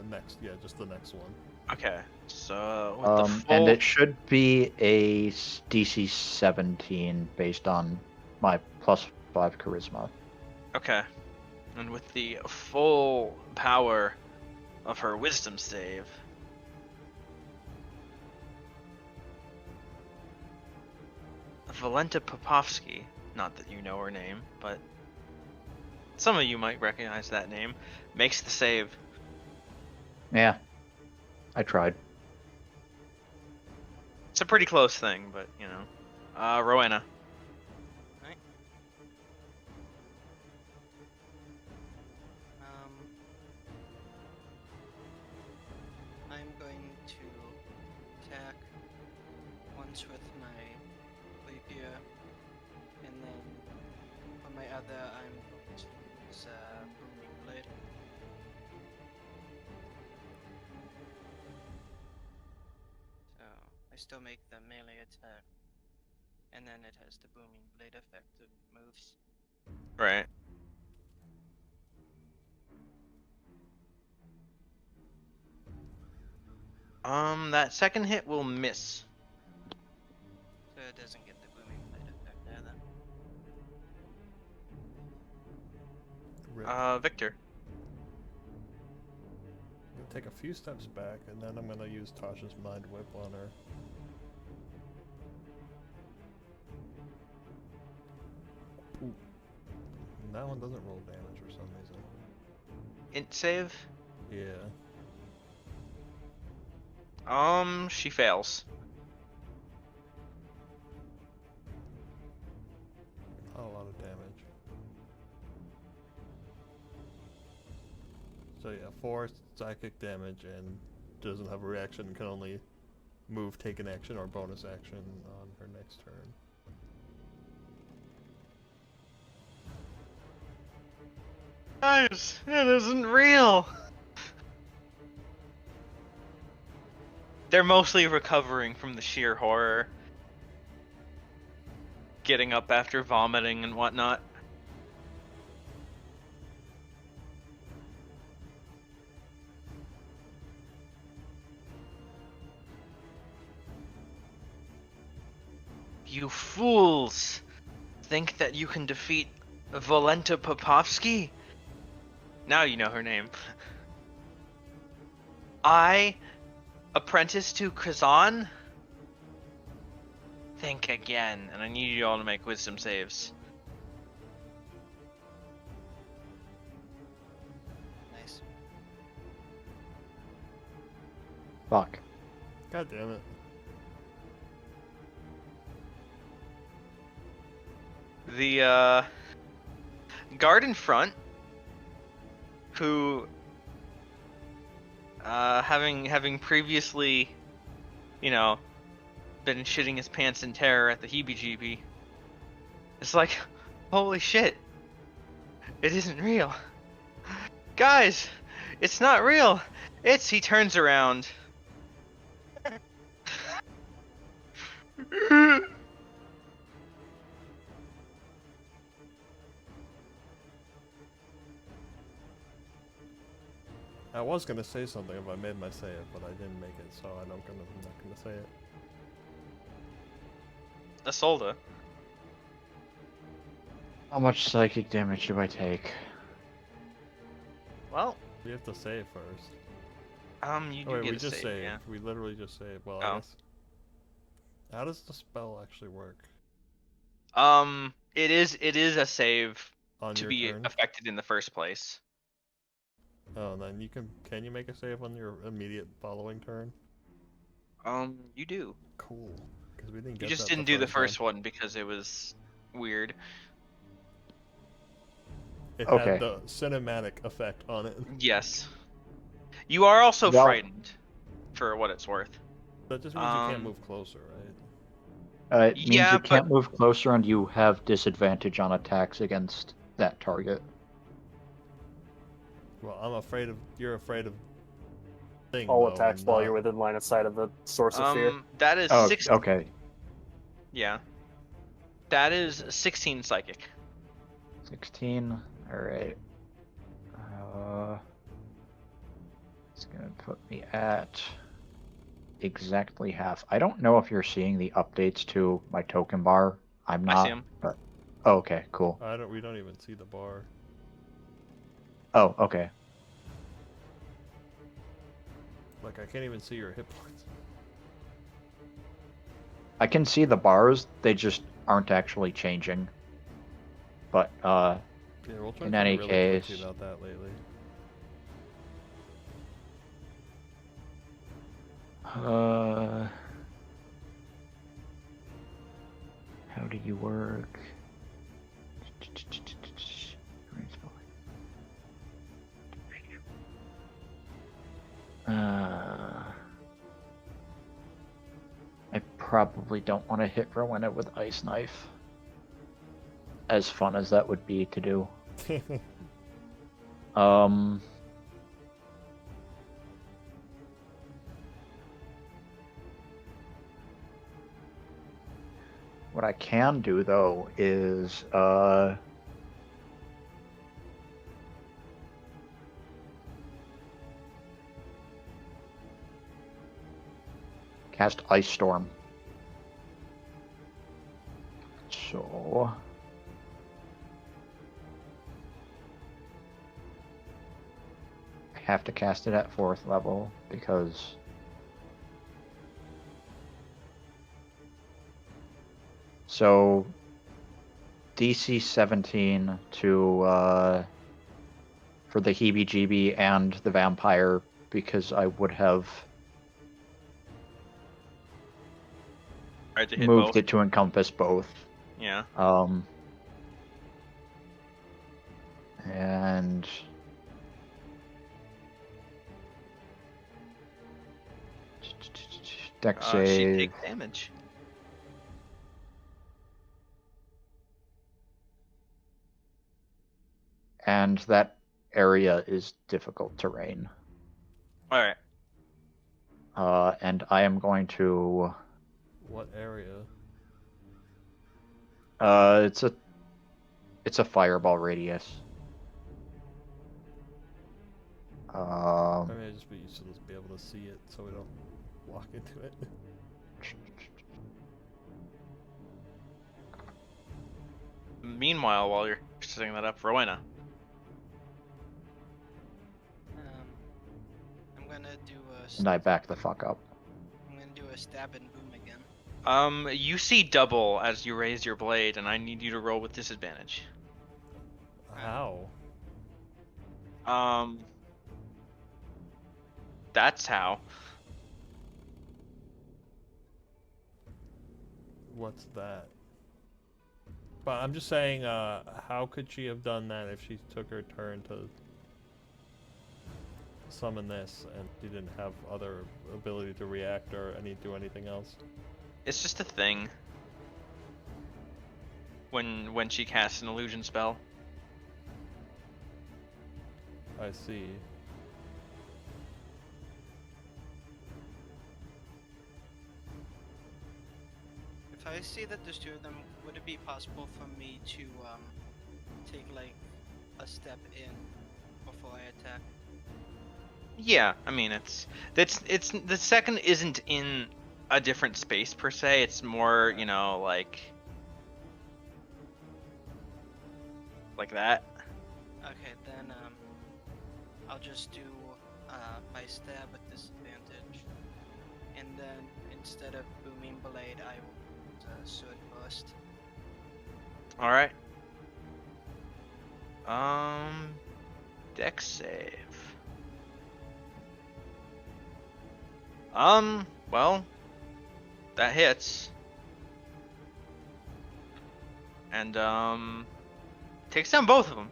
Next, yeah, just the next one. Okay, so with the full... And it should be a DC 17 based on my +5 charisma. Okay, and with the full power of her wisdom save, Valenta Popovsky, not that you know her name, but some of you might recognize that name, makes the save. Yeah, I tried. It's a pretty close thing, but you know. Rowena. Right. I'm going to attack once with my rapier, and then on my other, I'm going to use booming blade. So I still make the melee attack, and then it has the booming blade effect of moves. Right. That second hit will miss. So it doesn't get the booming blade effect either. Rip. Victor. I'm gonna take a few steps back, and then I'm gonna use Tasha's Mind Whip on her. Ooh. And that one doesn't roll damage for some reason. Int save. Yeah. She fails. Not a lot of damage. So yeah, 4 psychic damage, and doesn't have a reaction, can only move, take an action, or bonus action on her next turn. Guys, it isn't real. They're mostly recovering from the sheer horror. Getting up after vomiting and whatnot. You fools! Think that you can defeat Valenta Popovsky? Now you know her name. I, apprentice to Kazan? Think again, and I need you all to make wisdom saves. Nice. Fuck. God damn it. The guard in front, who having previously, you know, been shitting his pants in terror at the heebie-jeebie, it's like, holy shit, it isn't real. Guys, it's not real. He turns around. I was gonna say something if I made my save, but I didn't make it, so I'm not gonna say it. Isolde. How much psychic damage do I take? Well, We have to save first. you do Oh, wait, get we a just save, saved. yeah. We literally just saved. Well, Oh. I guess. How does the spell actually work? It is a save On to your be turn? affected in the first place. Oh, then you can you make a save on your immediate following turn? You do. Cool. Because we didn't You get just that didn't do the time. first one because it was weird. It Okay. had the cinematic effect on it. Yes. You are also Well- frightened, for what it's worth. That just means you can't move closer, right? It means Yeah, you can't move closer and you have disadvantage on attacks against that target. Well, you're afraid of thing. All though, attacks and while not- you're within line of sight of the source of fear. That is Oh, 16. okay. Yeah. That is 16 psychic. 16. Alright. It's gonna put me at exactly half. I don't know if you're seeing the updates to my token bar. I'm I see not. him. But oh, okay, cool. We don't even see the bar. Oh, okay. Like, I can't even see your hit points. I can see the bars. They just aren't actually changing. But Yeah, we'll try in to any really case, glitchy about that lately. how do you work? I probably don't want to hit Rowena with Ice Knife. As fun as that would be to do. What I can do though is cast Ice Storm. So I have to cast it at 4th level because so DC 17 to for the heebie-jeebie and the vampire because I would have Tried to hit moved both. it to encompass both. Yeah. And deck She save. takes damage. And that area is difficult terrain. All right. And I am going to. What area? It's a fireball radius. I mean, I just be used to just be able to see it, so we don't walk into it. Meanwhile, while you're setting that up, Rowena. I'm gonna do and I back the fuck up. I'm gonna do a stab and boom again. You see double as you raise your blade, and I need you to roll with disadvantage. How? That's how. What's that? But I'm just saying, how could she have done that if she took her turn to summon this and she didn't have other ability to react or do anything else? It's just a thing. When she casts an illusion spell. I see. If I see that there's two of them, would it be possible for me to take like a step in before I attack? Yeah, I mean it's the second isn't in a different space per se. It's more, you know, like that. Okay, then I'll just do my stab with disadvantage, and then instead of booming blade, I will sword burst. All right. Dex save. Well, that hits. And takes down both of them.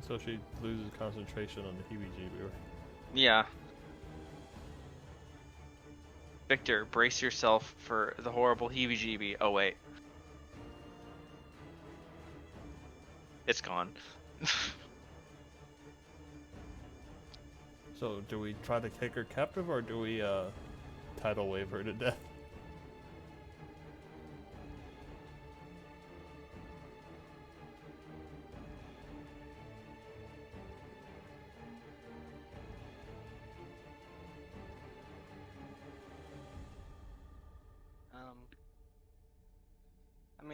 So she loses concentration on the heebie-jeebie, right? Yeah. Victor, brace yourself for the horrible heebie-jeebie. Oh wait. It's gone. So do we try to take her captive or do we tidal wave her to death?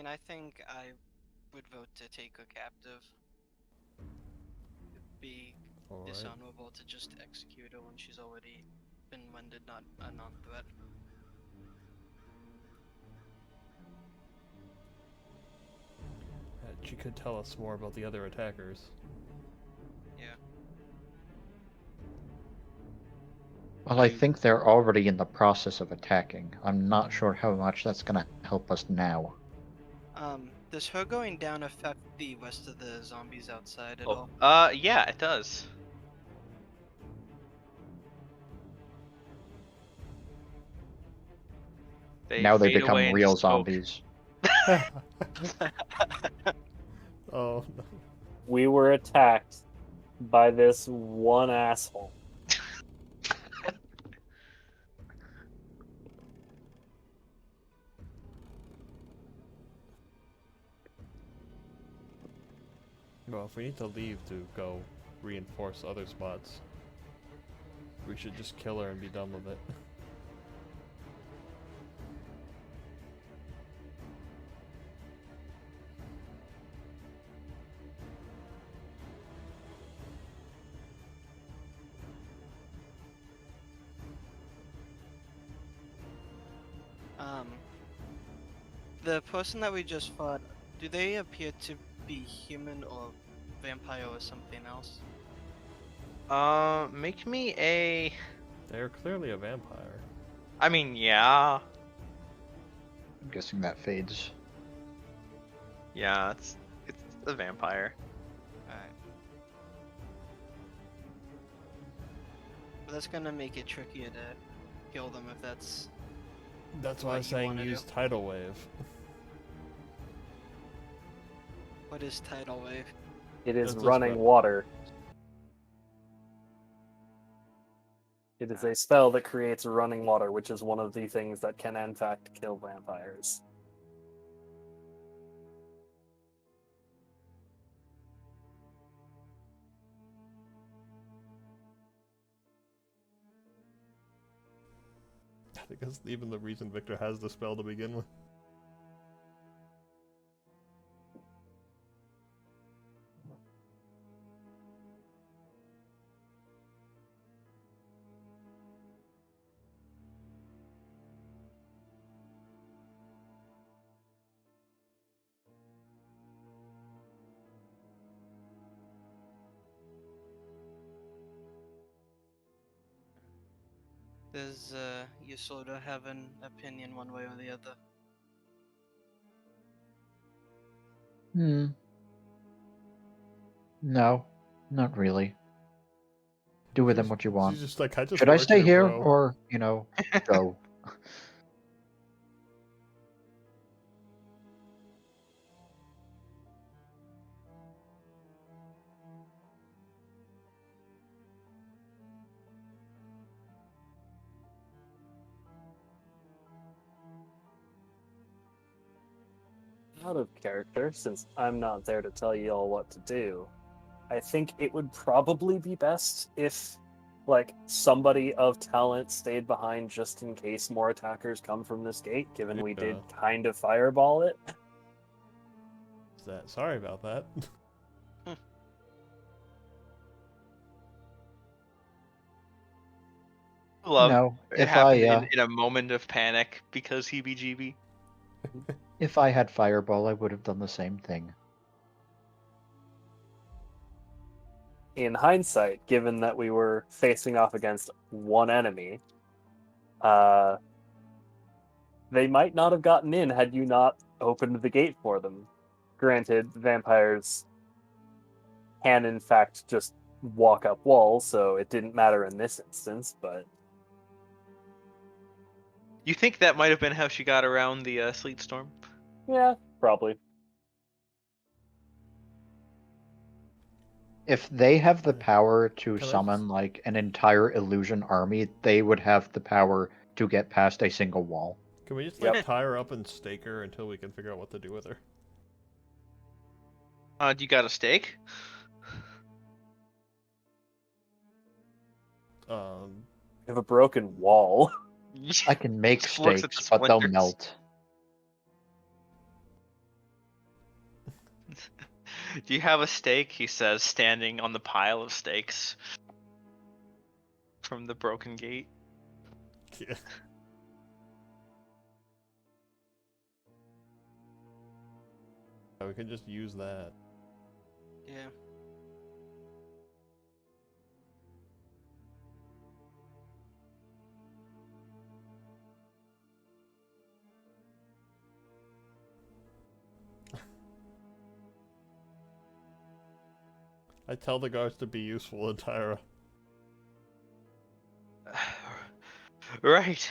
mean, I think I would vote to take her captive. It'd be Alright. dishonorable to just execute her when she's already been rendered not a non-threat. She could tell us more about the other attackers. Yeah. Well, I think they're already in the process of attacking. I'm not sure how much that's gonna help us now. Does her going down affect the rest of the zombies outside at Oh, all? yeah, it does. Now they fade become away into real smoke. zombies. Oh no. We were attacked by this one asshole. Well, if we need to leave to go reinforce other spots, we should just kill her and be done with it. The person that we just fought, do they appear to be human or vampire or something else? Make me a. They're clearly a vampire. I mean, yeah, I'm guessing that fades. yeah, it's a vampire. Alright. But that's gonna make it trickier to kill them if that's... That's why I What was you saying wanna use do? tidal wave. What is tidal wave? It is That's a running spell. water. It is a spell that creates running water, which is one of the things that can in fact kill vampires. I think that's even the reason Victor has the spell to begin with. Does Yasota have an opinion one way or the other? No, not really. Do with them what you want. She's just like, I just Should I work stay here, here bro. or, go? Out of character, since I'm not there to tell you all what to do, I think it would probably be best if, like, somebody of talent stayed behind just in case more attackers come from this gate, given we did Yeah. kind of fireball it. Is that sorry about that? Love No, it happened in a moment of panic because heebie-jeebie. if I had fireball, I would have done the same thing. In hindsight, given that we were facing off against one enemy, they might not have gotten in had you not opened the gate for them. Granted, vampires can in fact just walk up walls, so it didn't matter in this instance, but You think that might have been how she got around the sleet storm? yeah, probably. If they have the power to Can I summon like an entire illusion army, they would have the power to get past a single wall. Can we just Yep. like tie her up and stake her until we can figure out what to do with her? Do you got a stake? We have a broken wall. I can make Just looks at the stakes, but they'll splinters. melt. Do you have a stake? He says, standing on the pile of stakes from the broken gate. Yeah. We can just use that. Yeah. I tell the guards to be useful in Tyra. Right.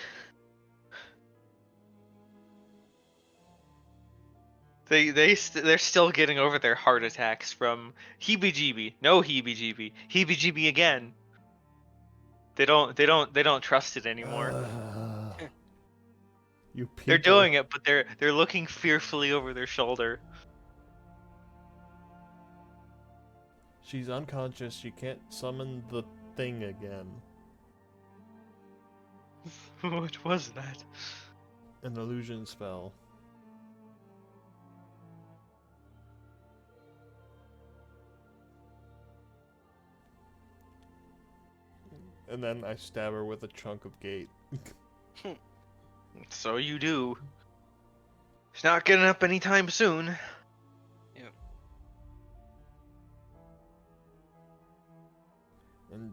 They're still getting over their heart attacks from heebie-jeebie, no heebie-jeebie, heebie-jeebie again. They don't trust it anymore. You people. They're doing it, but they're looking fearfully over their shoulder. She's unconscious. She can't summon the thing again. What was that? An illusion spell. And then I stab her with a chunk of gate. So you do. It's not getting up anytime soon. And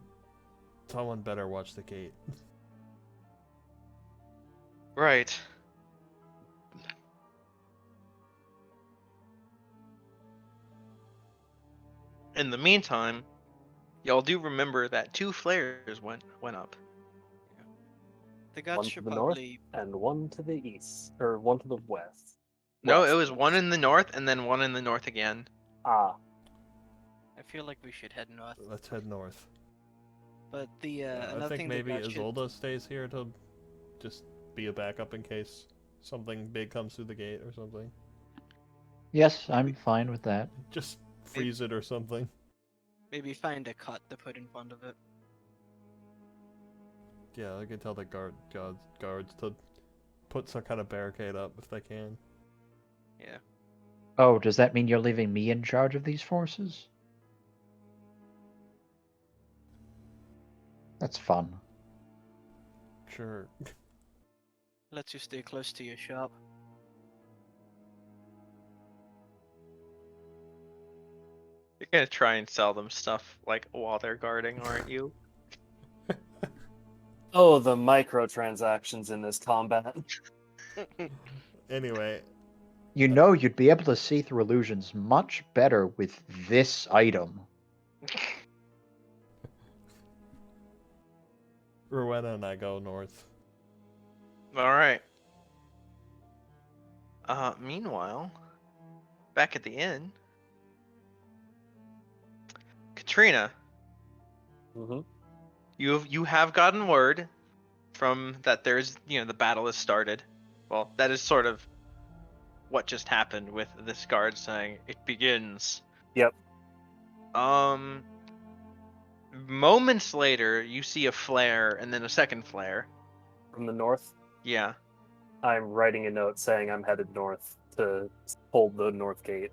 someone better watch the gate. Right. In the meantime, y'all do remember that 2 flares went up. The gods One to should the north probably. and one to the east, or one to the west. No, West, it was one west. in the north and then one in the north again. Ah, I feel like we should head north. Let's head north. But the I another think thing maybe the gods should. Isolda stays here to just be a backup in case something big comes through the gate or something. Yes, I'm fine with that. Just freeze it or something. Maybe find a cut to put in front of it. Yeah, I can tell the guards to put some kind of barricade up if they can. Yeah. Oh, does that mean you're leaving me in charge of these forces? That's fun. Sure. Lets you stay close to your shop. You're gonna try and sell them stuff like while they're guarding, aren't you? oh, the microtransactions in this combat. Anyway, You know you'd be able to see through illusions much better with this item. Rowena and I go north. All right. Meanwhile, back at the inn, Katrina, Mm-hmm. you have gotten word from that there's the battle has started. Well, that is sort of what just happened with this guard saying it begins. Yep. Moments later, you see a flare and then a second flare. From the north, Yeah. I'm writing a note saying I'm headed north to hold the north gate,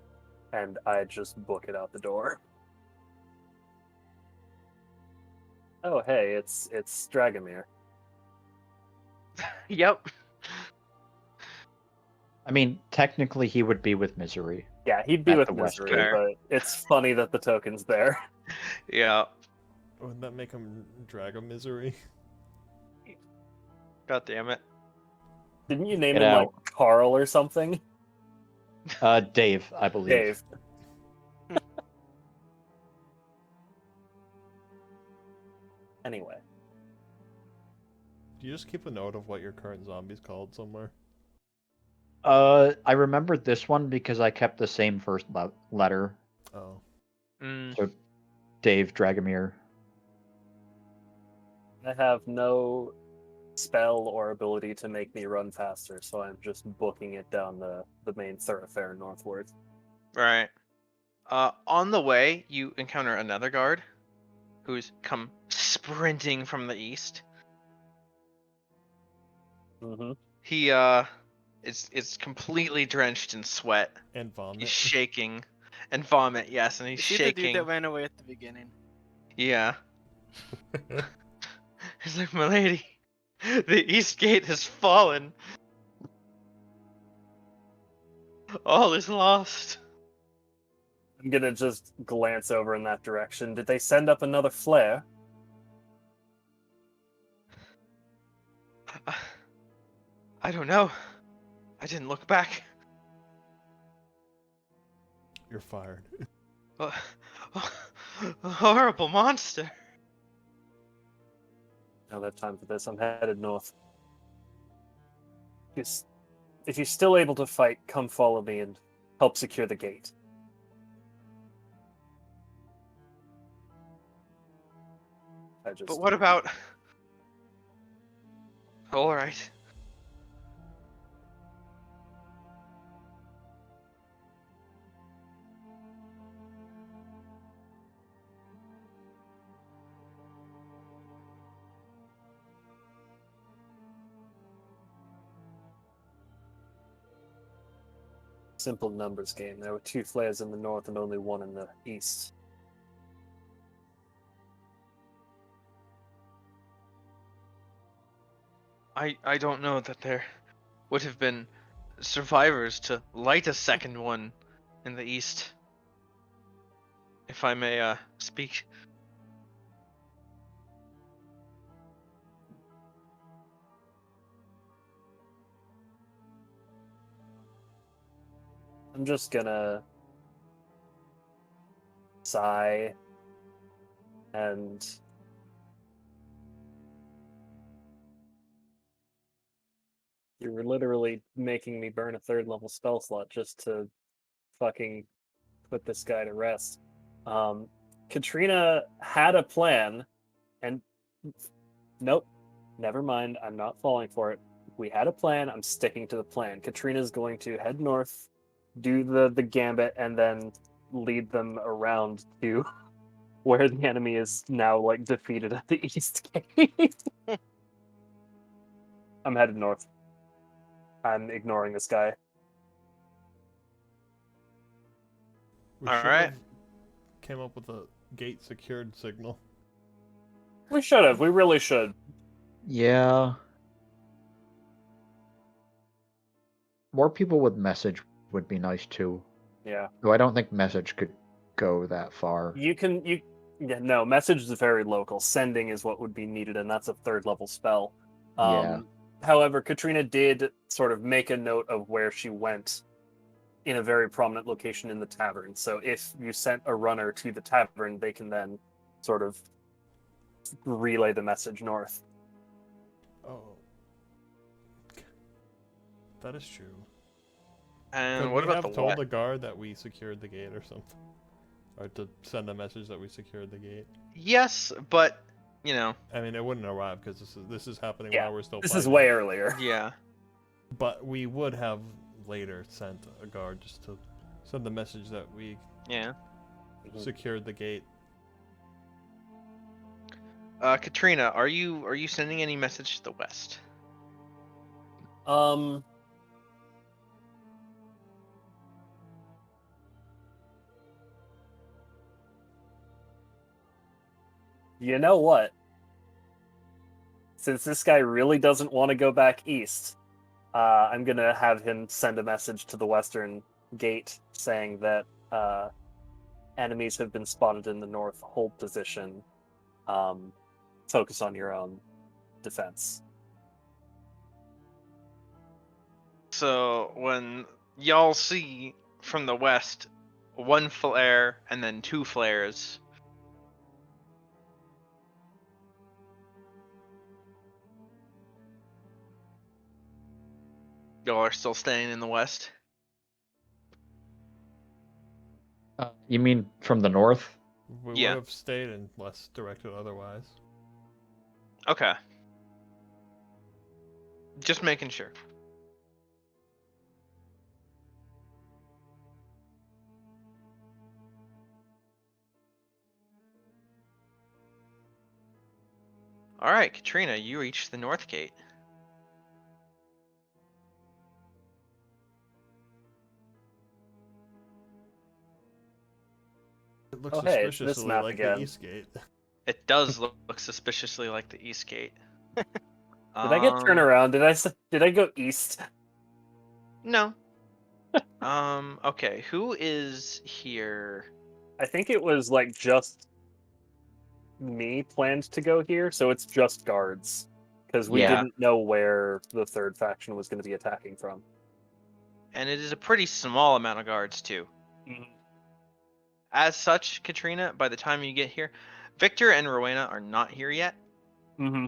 and I just book it out the door. Oh, hey, it's Dragomir. Yep. I mean, technically he would be with Misery. Yeah, he'd be At with the west Misery, gate. but it's funny that the token's there. Yeah. Wouldn't that make him drag a misery? God damn it. Didn't you name Get him like out. Carl or something? Dave, I believe. Dave. Anyway, Do you just keep a note of what your current zombie's called somewhere? I remembered this one because I kept the same first letter. Oh. So, Dave Dragomir. I have no spell or ability to make me run faster, so I'm just booking it down the main thoroughfare northward. Right. On the way, you encounter another guard who's come sprinting from the east. Mm-hmm. He is completely drenched in sweat. And vomit. He's shaking, And vomit, yes, and he's Is he the dude shaking. that ran away at the beginning? Yeah. He's like, my lady, the east gate has fallen. All is lost. I'm gonna just glance over in that direction. Did they send up another flare? I don't know. I didn't look back. You're fired. A horrible monster. I don't have time for this. I'm headed north. If you're still able to fight, come follow me and help secure the gate. But what about... Alright. Simple numbers game. There were 2 flares in the north and only 1 in the east. I don't know that there would have been survivors to light a second one in the east. If I may speak. I'm just gonna sigh and you were literally making me burn a 3rd level spell slot just to fucking put this guy to rest. Katrina had a plan, and nope, never mind. I'm not falling for it. We had a plan. I'm sticking to the plan. Katrina's going to head north, do the gambit, and then lead them around to where the enemy is now like defeated at the east gate. I'm headed north. I'm ignoring this guy. We All should right. have came up with a gate secured signal. We should have. We really should. Yeah. More people with message would be nice too. Yeah. Though I don't think message could go that far. Yeah, no, message is very local. Sending is what would be needed, and that's a 3rd level spell. Yeah. However, Katrina did sort of make a note of where she went in a very prominent location in the tavern. So if you sent a runner to the tavern, they can then sort of relay the message north. Oh. That is true. And Could what we about have the told west? the guard that we secured the gate or something? Or to send a message that we secured the gate? Yes, but you know, I mean, it wouldn't arrive because this is happening Yeah, while we're still this fighting. is way earlier. yeah. But we would have later sent a guard just to send the message that we Yeah. secured the gate. Katrina, are you sending any message to the west? You know what? Since this guy really doesn't want to go back east, I'm gonna have him send a message to the western gate saying that enemies have been spotted in the north. Hold position. Focus on your own defense. So when y'all see from the west 1 flare and then 2 flares, y'all are still staying in the west. You mean from the north? We Yeah. would have stayed unless directed otherwise. Okay. Just making sure. All right, Katrina, you reach the north gate. It looks Oh, hey, it's this suspiciously map like again. the East Gate. It does look suspiciously like the East Gate. Did I get turned around? Did I go east? No. Okay, who is here? I think it was like just me planned to go here, so it's just guards. Because we Yeah. didn't know where the third faction was going to be attacking from. And it is a pretty small amount of guards, too. As such, Katrina, by the time you get here, Victor and Rowena are not here yet, Mm-hmm.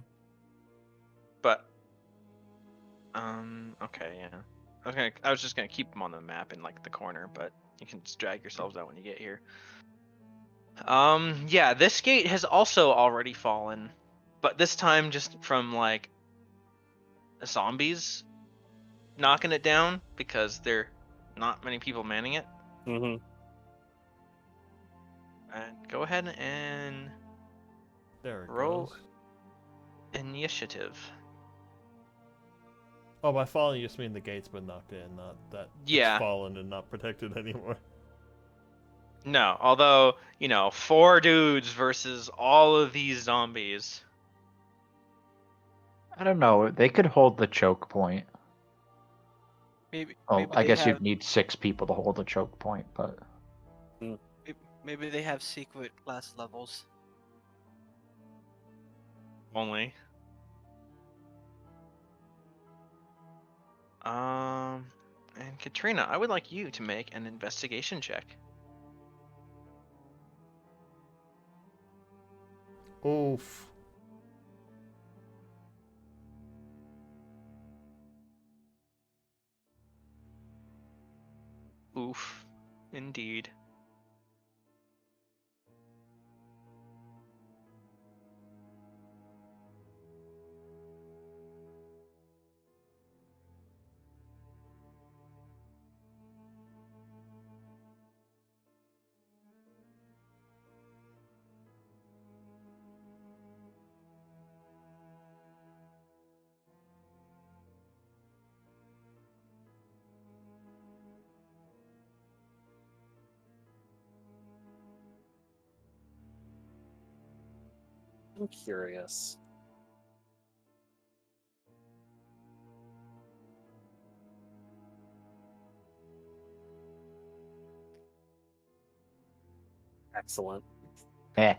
but okay, yeah. I was just gonna keep them on the map in like the corner, but you can just drag yourselves out when you get here. Yeah, this gate has also already fallen, but this time just from like zombies knocking it down because there are not many people manning it. Mm-hmm. And go ahead and There it roll goes. initiative. Oh, by falling you just mean the gate's been knocked in, not that Yeah. it's fallen and not protected anymore. No, although, 4 dudes versus all of these zombies. I don't know. They could hold the choke point. Maybe Oh, maybe I they guess have you'd need 6 people to hold the choke point, but maybe they have secret class levels. Only. And Katrina, I would like you to make an investigation check. Oof. Oof. Indeed. I'm curious. Excellent. eh.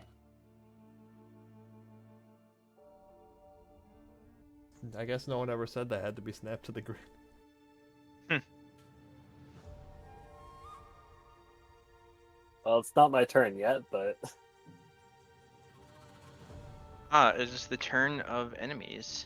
I guess no one ever said that had to be snapped to the grid. Well, it's not my turn yet, but It is the turn of enemies.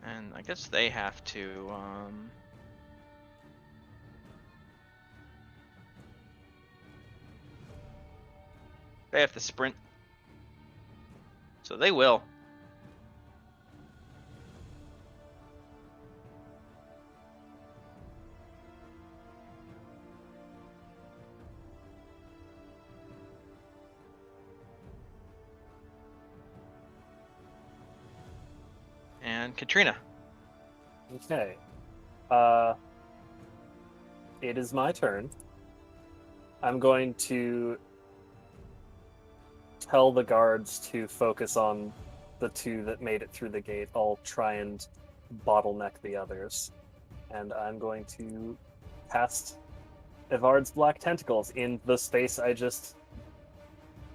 And I guess they have to, they have to sprint. So they will. And Katrina. okay. It is my turn. I'm going to tell the guards to focus on the 2 that made it through the gate. I'll try and bottleneck the others. And I'm going to cast Evard's Black Tentacles in the space I just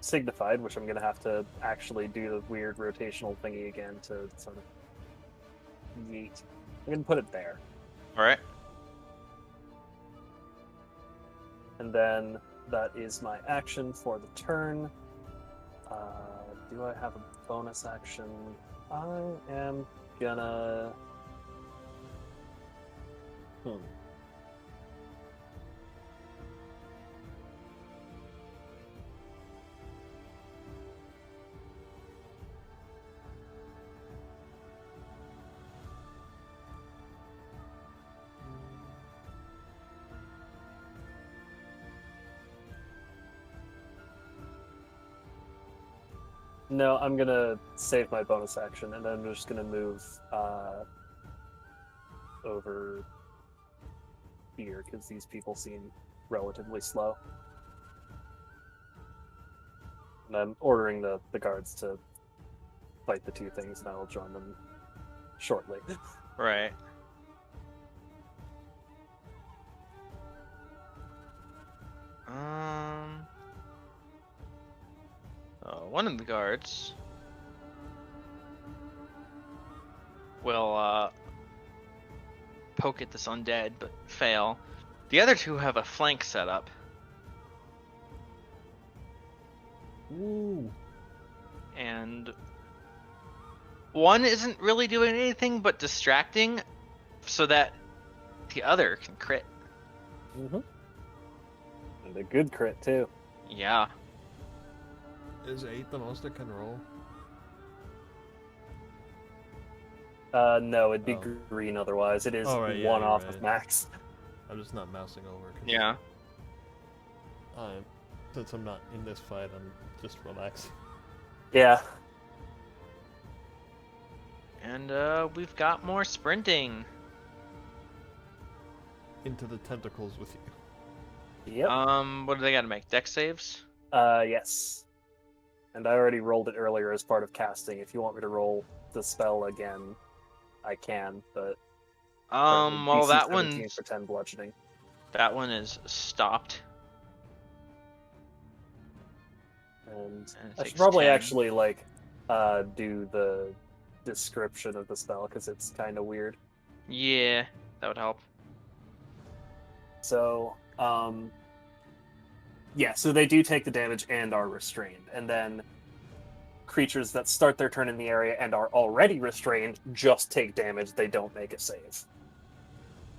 signified, which I'm going to have to actually do the weird rotational thingy again to sort of yeet. I'm going to put it there. Alright. And then that is my action for the turn. Do I have a bonus action? I am gonna... No, I'm gonna save my bonus action, and I'm just gonna move over here because these people seem relatively slow. And I'm ordering the guards to fight the two things, and I will join them shortly. Right. One of the guards will poke at this undead, but fail. The other two have a flank set up, Ooh. and one isn't really doing anything but distracting, so that the other can crit. Mm-hmm. And a good crit too. Yeah. Is 8 the most it can roll? No, it'd be Oh. green otherwise. It is Oh, right, yeah, one you're off right. of max. I'm just not mousing over. Yeah. Since I'm not in this fight, I'm just relaxing. Yeah. And we've got more sprinting. Into the tentacles with you. Yep. What do they got to make? Dex saves? Yes. And I already rolled it earlier as part of casting. If you want me to roll the spell again, I can, but Well, DC that 17 one's for 10 bludgeoning. that one is stopped. And And it I should takes probably 10. actually do the description of the spell because it's kind of weird. Yeah, that would help. So, yeah, so they do take the damage and are restrained. And then creatures that start their turn in the area and are already restrained just take damage. They don't make a save.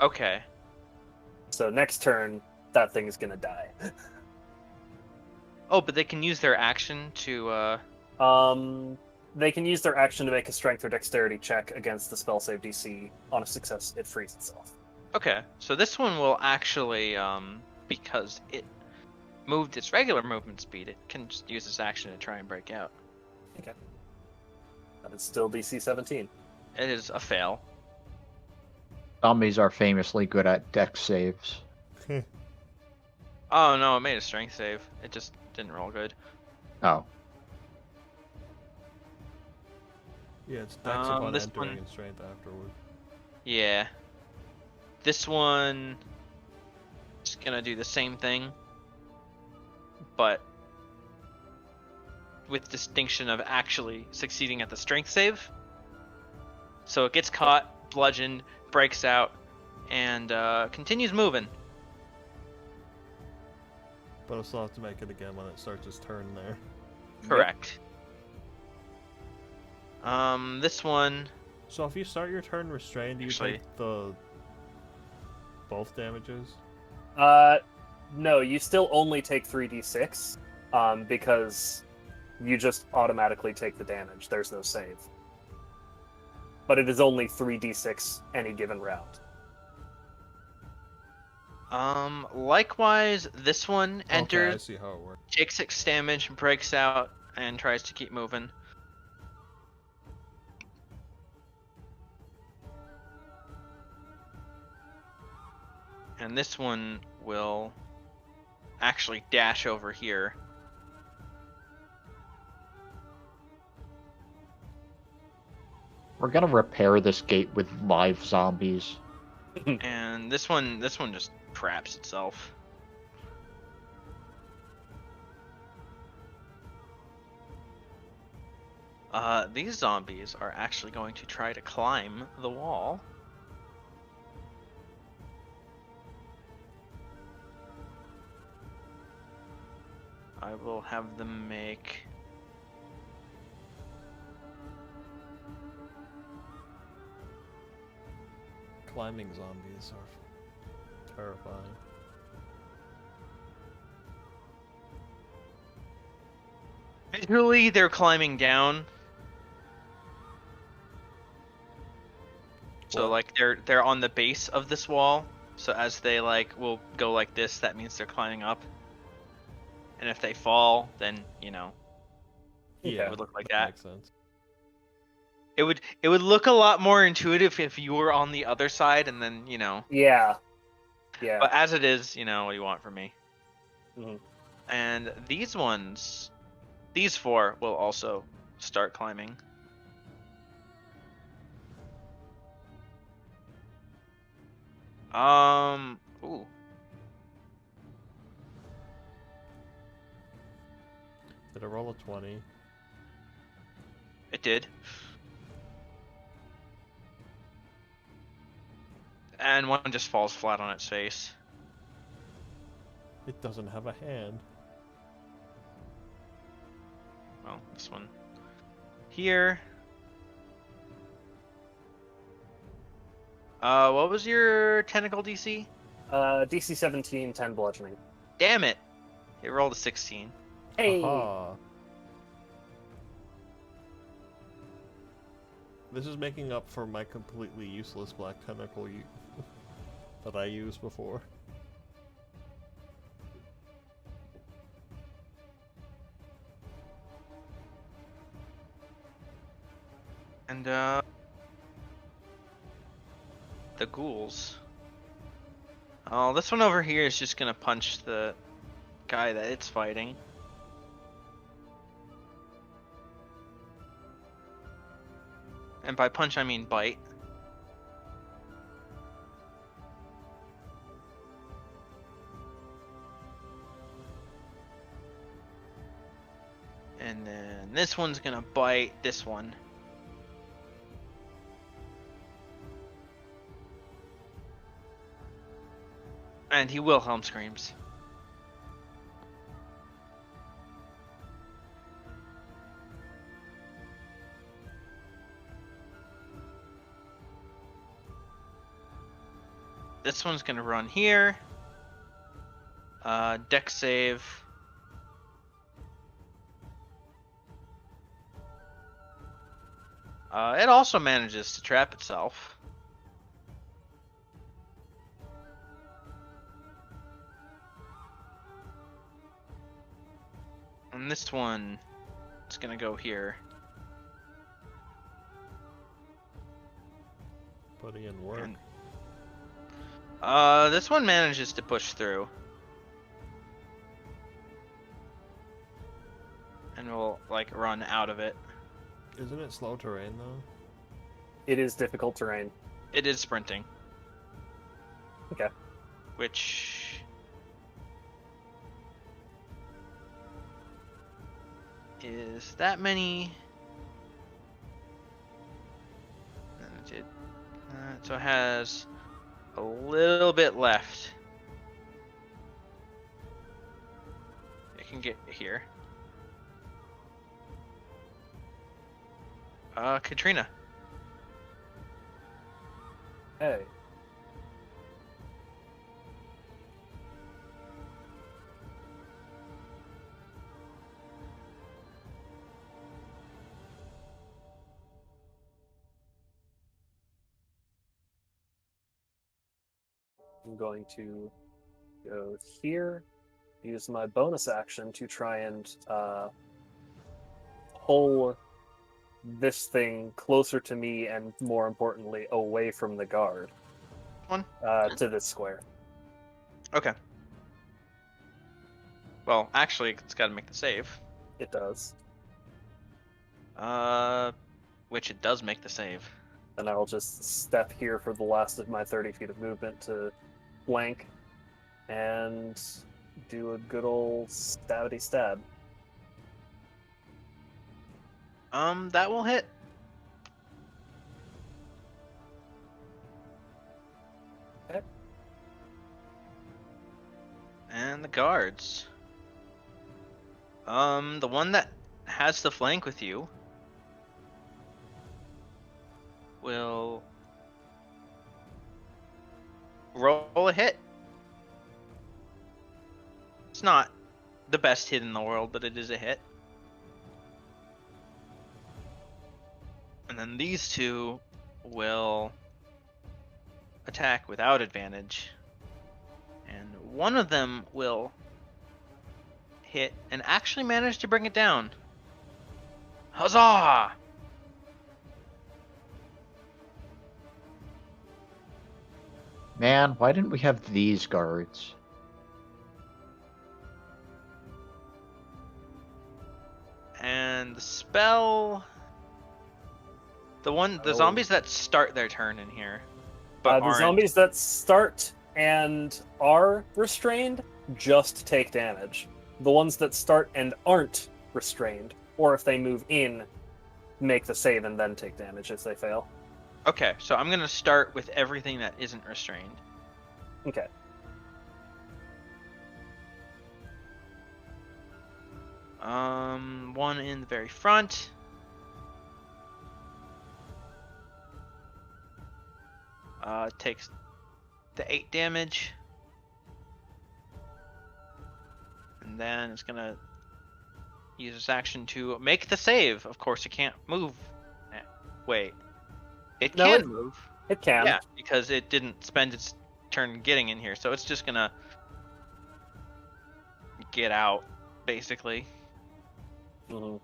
Okay. So next turn, that thing is going to die. Oh, but they can use their action to They can use their action to make a strength or dexterity check against the spell save DC. On a success, it frees itself. Okay, so this one will actually, because it moved its regular movement speed, it can just use its action to try and break out. Okay. But it's still DC 17. It is a fail. Zombies are famously good at dex saves. Oh no, it made a strength save. It just didn't roll good. Oh. Yeah, it's dex upon this entering one- and strength afterward. Yeah. This one is gonna do the same thing, but with distinction of actually succeeding at the strength save. So it gets caught, bludgeoned, breaks out, and continues moving. But I'll still have to make it again when it starts its turn there. Correct. This one, So if you start your turn restrained, you Actually- take the both damages? No, you still only take 3d6, because you just automatically take the damage. There's no save. But it is only 3d6 any given round. likewise, this one Okay, I enters, see how it works. takes 6 damage, breaks out, and tries to keep moving. And this one will actually dash over here. We're gonna repair this gate with live zombies. And this one just traps itself. These zombies are actually going to try to climb the wall. I will have them make... Climbing zombies are terrifying. Visually, they're climbing down. So What? like they're on the base of this wall. So as they like will go like this, that means they're climbing up. And if they fall, then Yeah, It would look like that. makes sense. It would look a lot more intuitive if you were on the other side, and then Yeah. Yeah. But as it is, what do you want from me? Mhm. And these ones, these 4 will also start climbing. Ooh. Did I roll a 20? It did. And one just falls flat on its face. It doesn't have a hand. Well, this one here. What was your tentacle DC? DC 17, 10 bludgeoning. Damn it! It rolled a 16. Hey! Aha. This is making up for my completely useless black tentacle that I used before. And the ghouls. Oh, this one over here is just gonna punch the guy that it's fighting. And by punch, I mean bite. And then this one's gonna bite this one. And he Wilhelm screams. This one's gonna run here. Dex save. It also manages to trap itself. And this one is gonna go here. Putting in work. And, this one manages to push through. And will, like, run out of it. Isn't it slow terrain, though? It is difficult terrain. It is sprinting. Okay. Which is that many. And so it has a little bit left. It can get here. Katrina. Hey. I'm going to go here, use my bonus action to try and pull this thing closer to me and, more importantly, away from the guard. One. To this square. Okay. Well, actually, it's got to make the save. It does. Which it does make the save. And I will just step here for the last of my 30 feet of movement to flank and do a good old stabby stab. That will hit. Okay. And the guards. The one that has the flank with you will roll a hit. It's not the best hit in the world, but it is a hit. And then these two will attack without advantage. And one of them will hit and actually manage to bring it down. Huzzah! Man, why didn't we have these guards? And the spell. The Oh. zombies that start their turn in here, but The aren't. zombies that start and are restrained just take damage. The ones that start and aren't restrained, or if they move in, make the save and then take damage if they fail. Okay, so I'm gonna start with everything that isn't restrained. Okay. One in the very front. Takes the 8 damage. And then it's gonna use its action to make the save. Of course, it can't move. Wait. It No, can it- move. It can. Yeah, because it didn't spend its turn getting in here. So it's just gonna get out, basically. Mhm.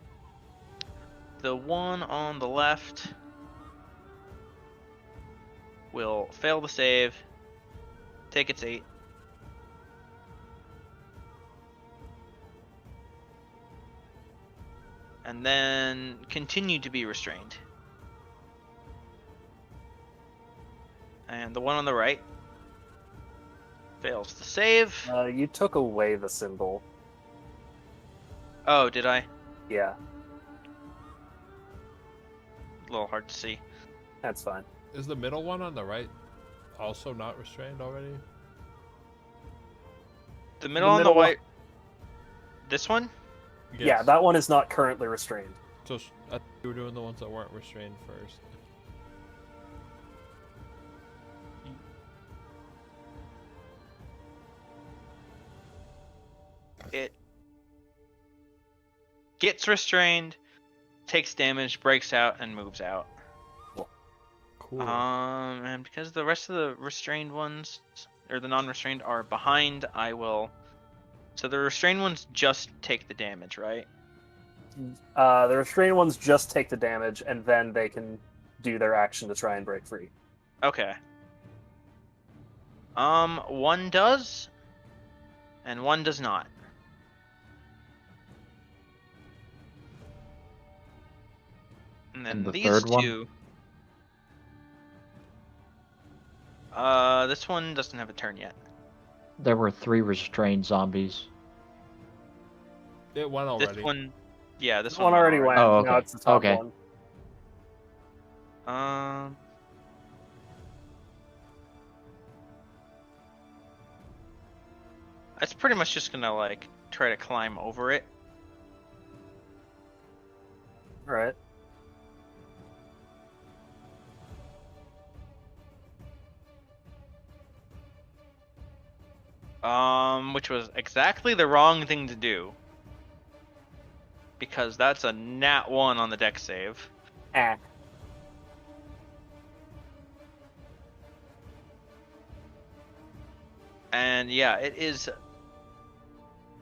The one on the left will fail the save, take its 8. And then continue to be restrained. And the one on the right fails the save. You took away the symbol. Oh, did I? Yeah, A little hard to see. that's fine. Is the middle one on the right also not restrained already? The middle on the middle one- white. This one? Yeah, that one is not currently restrained. So I thought you were doing the ones that weren't restrained first. It gets restrained, takes damage, breaks out, and moves out. Cool. And because the rest of the restrained ones, or the non-restrained, are behind, I will. So the restrained ones just take the damage, right? The restrained ones just take the damage, and then they can do their action to try and break free. Okay. One does, and one does not. And then And the these third one? two. This one doesn't have a turn yet. There were 3 restrained zombies. It went already. This one, yeah, this This one already went. Oh, Now okay. it's the top Okay. one. Um, it's pretty much just gonna like try to climb over it. All right. Which was exactly the wrong thing to do. Because that's a nat 1 on the deck save. Ah. And yeah, it is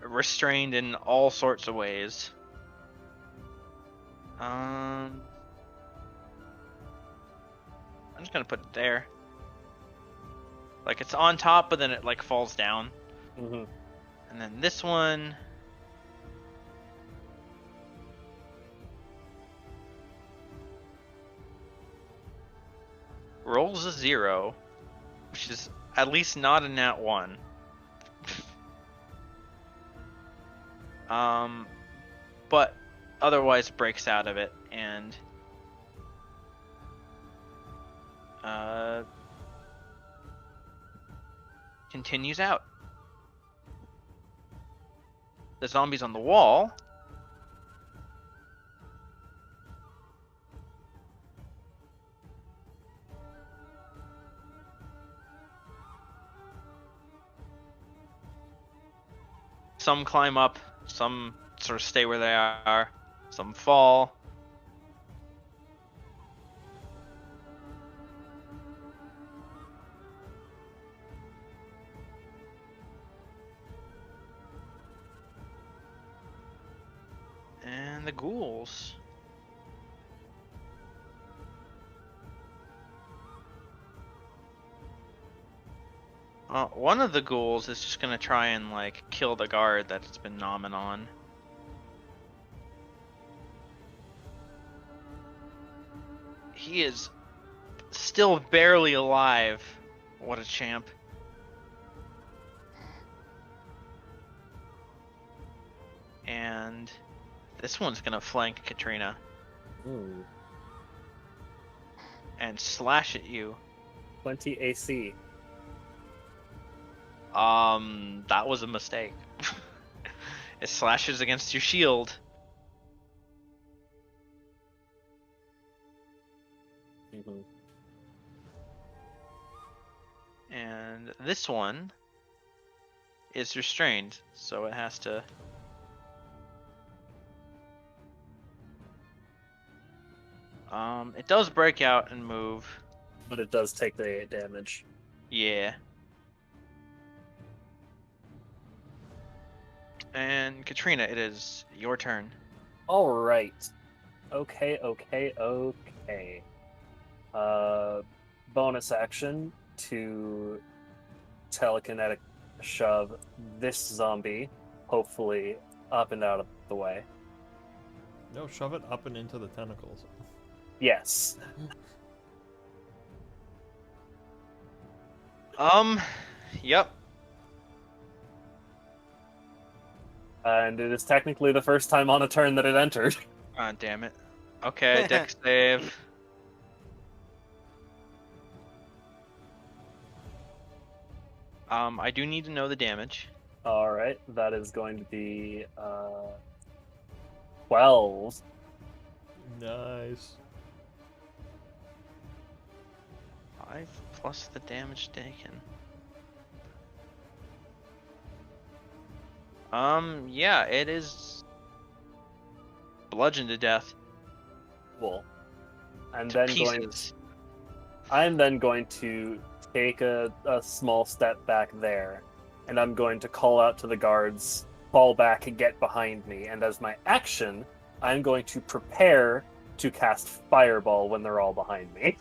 restrained in all sorts of ways. I'm just gonna put it there. Like it's on top, but then it like falls down. Mm-hmm. And then this one. Rolls a 0, which is at least not a nat 1. But otherwise breaks out of it and continues out. The zombies on the wall some climb up, some sort of stay where they are, some fall. And the ghouls. One of the ghouls is just gonna try and like kill the guard that's been nomming on. He is still barely alive. What a champ. And this one's gonna flank Katrina Ooh, and slash at you. 20 AC. That was a mistake. It slashes against your shield. Mm-hmm. And this one is restrained, so it has to. It does break out and move. But it does take the damage. Yeah. And Katrina, it is your turn. All right. Okay. Bonus action to telekinetic shove this zombie, hopefully up and out of the way. No, shove it up and into the tentacles. Yes. Yep. And it is technically the first time on a turn that it entered. Damn it. Okay, dex save. I do need to know the damage. All right, that is going to be 12. Nice. 5 plus the damage taken. Yeah, it is bludgeoned to death. Cool. And To then pieces. I'm then going to take a small step back there, and I'm going to call out to the guards, fall back and get behind me. And as my action, I'm going to prepare to cast Fireball when they're all behind me.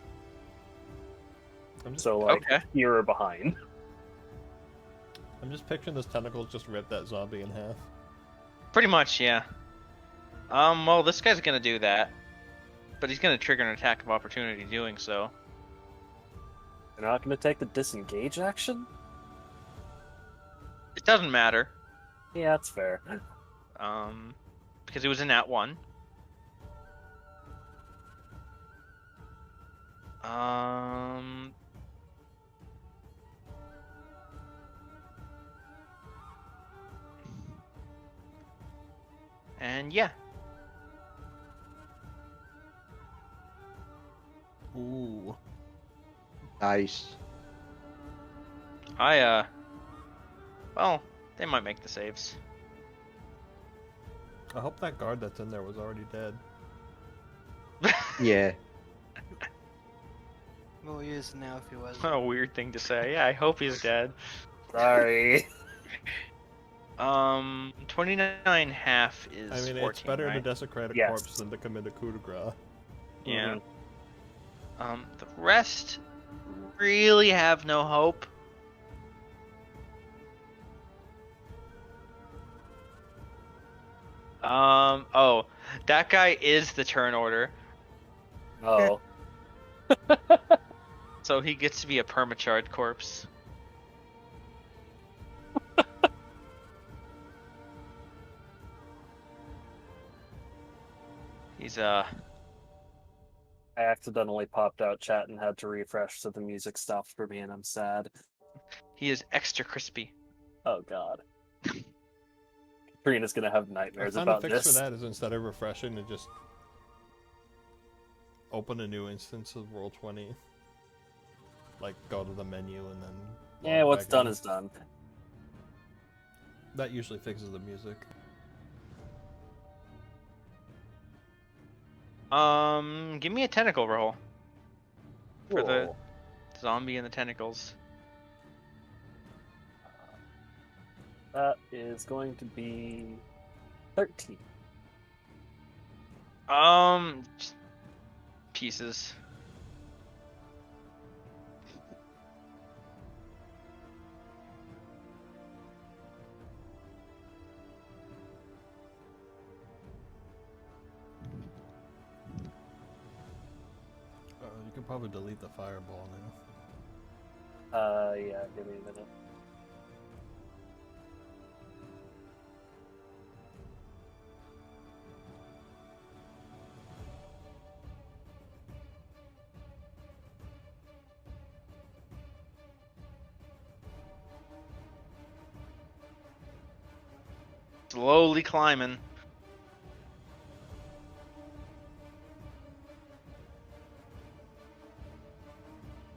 So, like, Okay. here or behind. I'm just picturing this tentacle just rip that zombie in half. Pretty much, yeah. Well, this guy's gonna do that. But he's gonna trigger an attack of opportunity doing so. They're not going to take the disengage action? It doesn't matter. Yeah, that's fair. Because it was in that one. And yeah. Ooh. Nice. Well, they might make the saves. I hope that guard that's in there was already dead. Yeah. Well, he is now if he was. What a weird thing to say. Yeah, I hope he's dead. Sorry. 29 half is I mean, 14, it's better to right? desecrate a Yes. corpse than to commit a coup de grace. Yeah. Mhm. The rest really have no hope. Oh, that guy is the turn order, Oh. so he gets to be a permacharred corpse. He's I accidentally popped out chat and had to refresh, so the music stopped for me, and I'm sad. he is extra crispy. Oh god. Karina's gonna have I nightmares found a about fix this. for that is instead of refreshing to just open a new instance of Roll20. Like, go to the menu and then... Yeah, log what's back done in. is done. That usually fixes the music. Give me a tentacle roll for the Cool. zombie and the tentacles. That is going to be 13. Just pieces. should probably delete the fireball now. Yeah, give me a minute. Slowly climbing.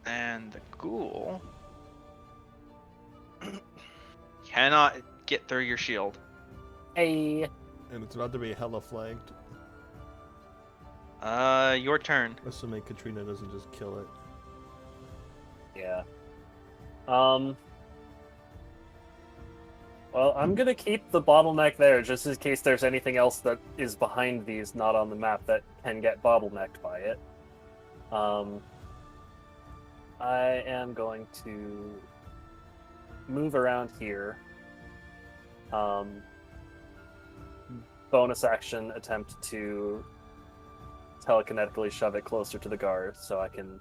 And the ghoul cannot get through your shield. Hey. And it's about to be hella flanked. Your turn. Assuming Katrina doesn't just kill it. Yeah. Well, I'm gonna keep the bottleneck there just in case there's anything else that is behind these not on the map that can get bottlenecked by it. I am going to move around here. Bonus action attempt to telekinetically shove it closer to the guard so I can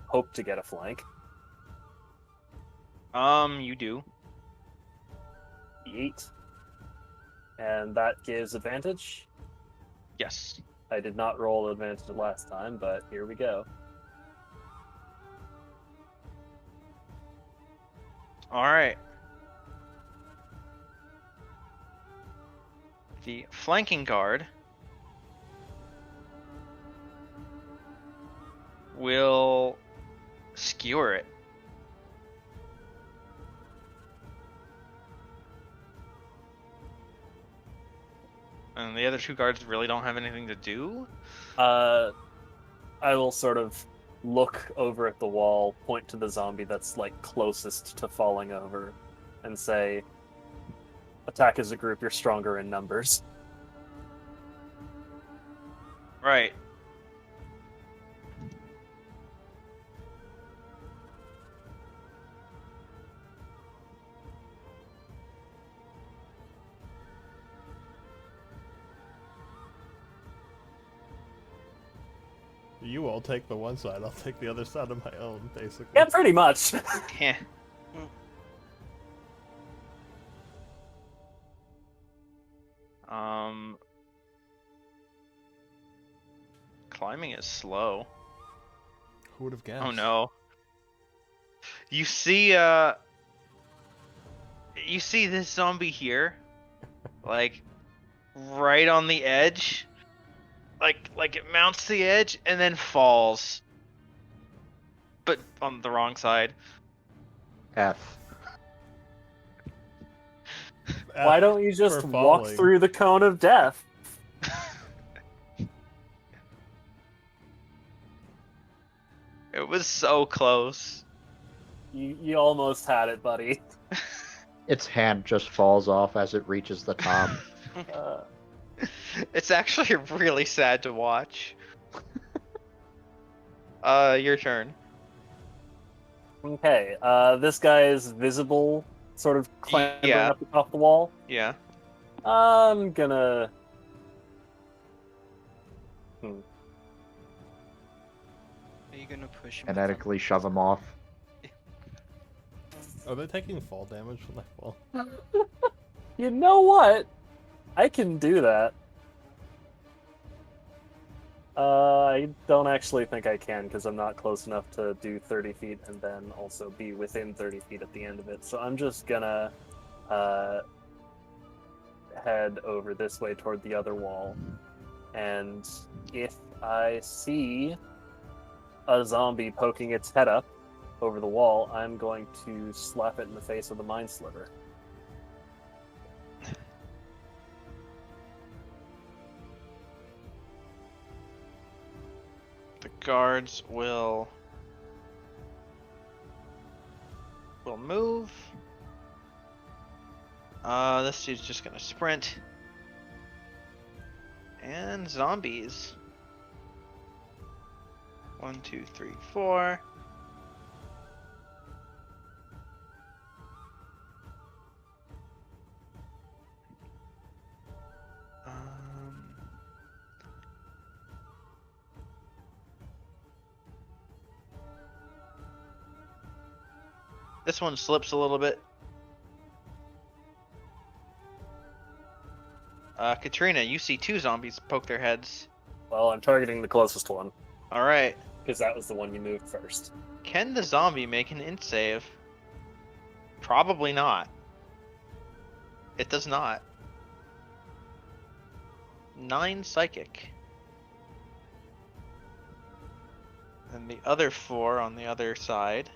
hope to get a flank. You do. Yeet. And that gives advantage. Yes. I did not roll advantage last time, but here we go. Alright. The flanking guard will skewer it. And the other two guards really don't have anything to do? I will sort of look over at the wall, point to the zombie that's like closest to falling over, and say, "Attack as a group, you're stronger in numbers." Right. You all take the one side, I'll take the other side of my own, basically. Yeah, pretty much. Yeah. Climbing is slow. Who would have guessed? Oh no. You see this zombie here? Like right on the edge? Like it mounts the edge and then falls. But on the wrong side. F. Why don't you just for walk falling. through the cone of death? It was so close. You almost had it, buddy. Its hand just falls off as it reaches the top. It's actually really sad to watch. Your turn. Okay, this guy is visible, sort of clambering Yeah. up the top of the wall. Yeah. I'm gonna... Are you gonna push him? Kinetically shove him off. Are they taking fall damage when they fall? You know what? I can do that. I don't actually think I can, because I'm not close enough to do 30 feet and then also be within 30 feet at the end of it. So I'm just gonna head over this way toward the other wall. And if I see a zombie poking its head up over the wall, I'm going to slap it in the face with a Mind Sliver. The guards will move. This dude's just gonna sprint. And zombies. 1, 2, 3, 4. This one slips a little bit. Katrina, you see 2 zombies poke their heads. Well, I'm targeting the closest one All right. because that was the one you moved first. Can the zombie make an int save? Probably not. It does not. 9 psychic. And the other 4 on the other side.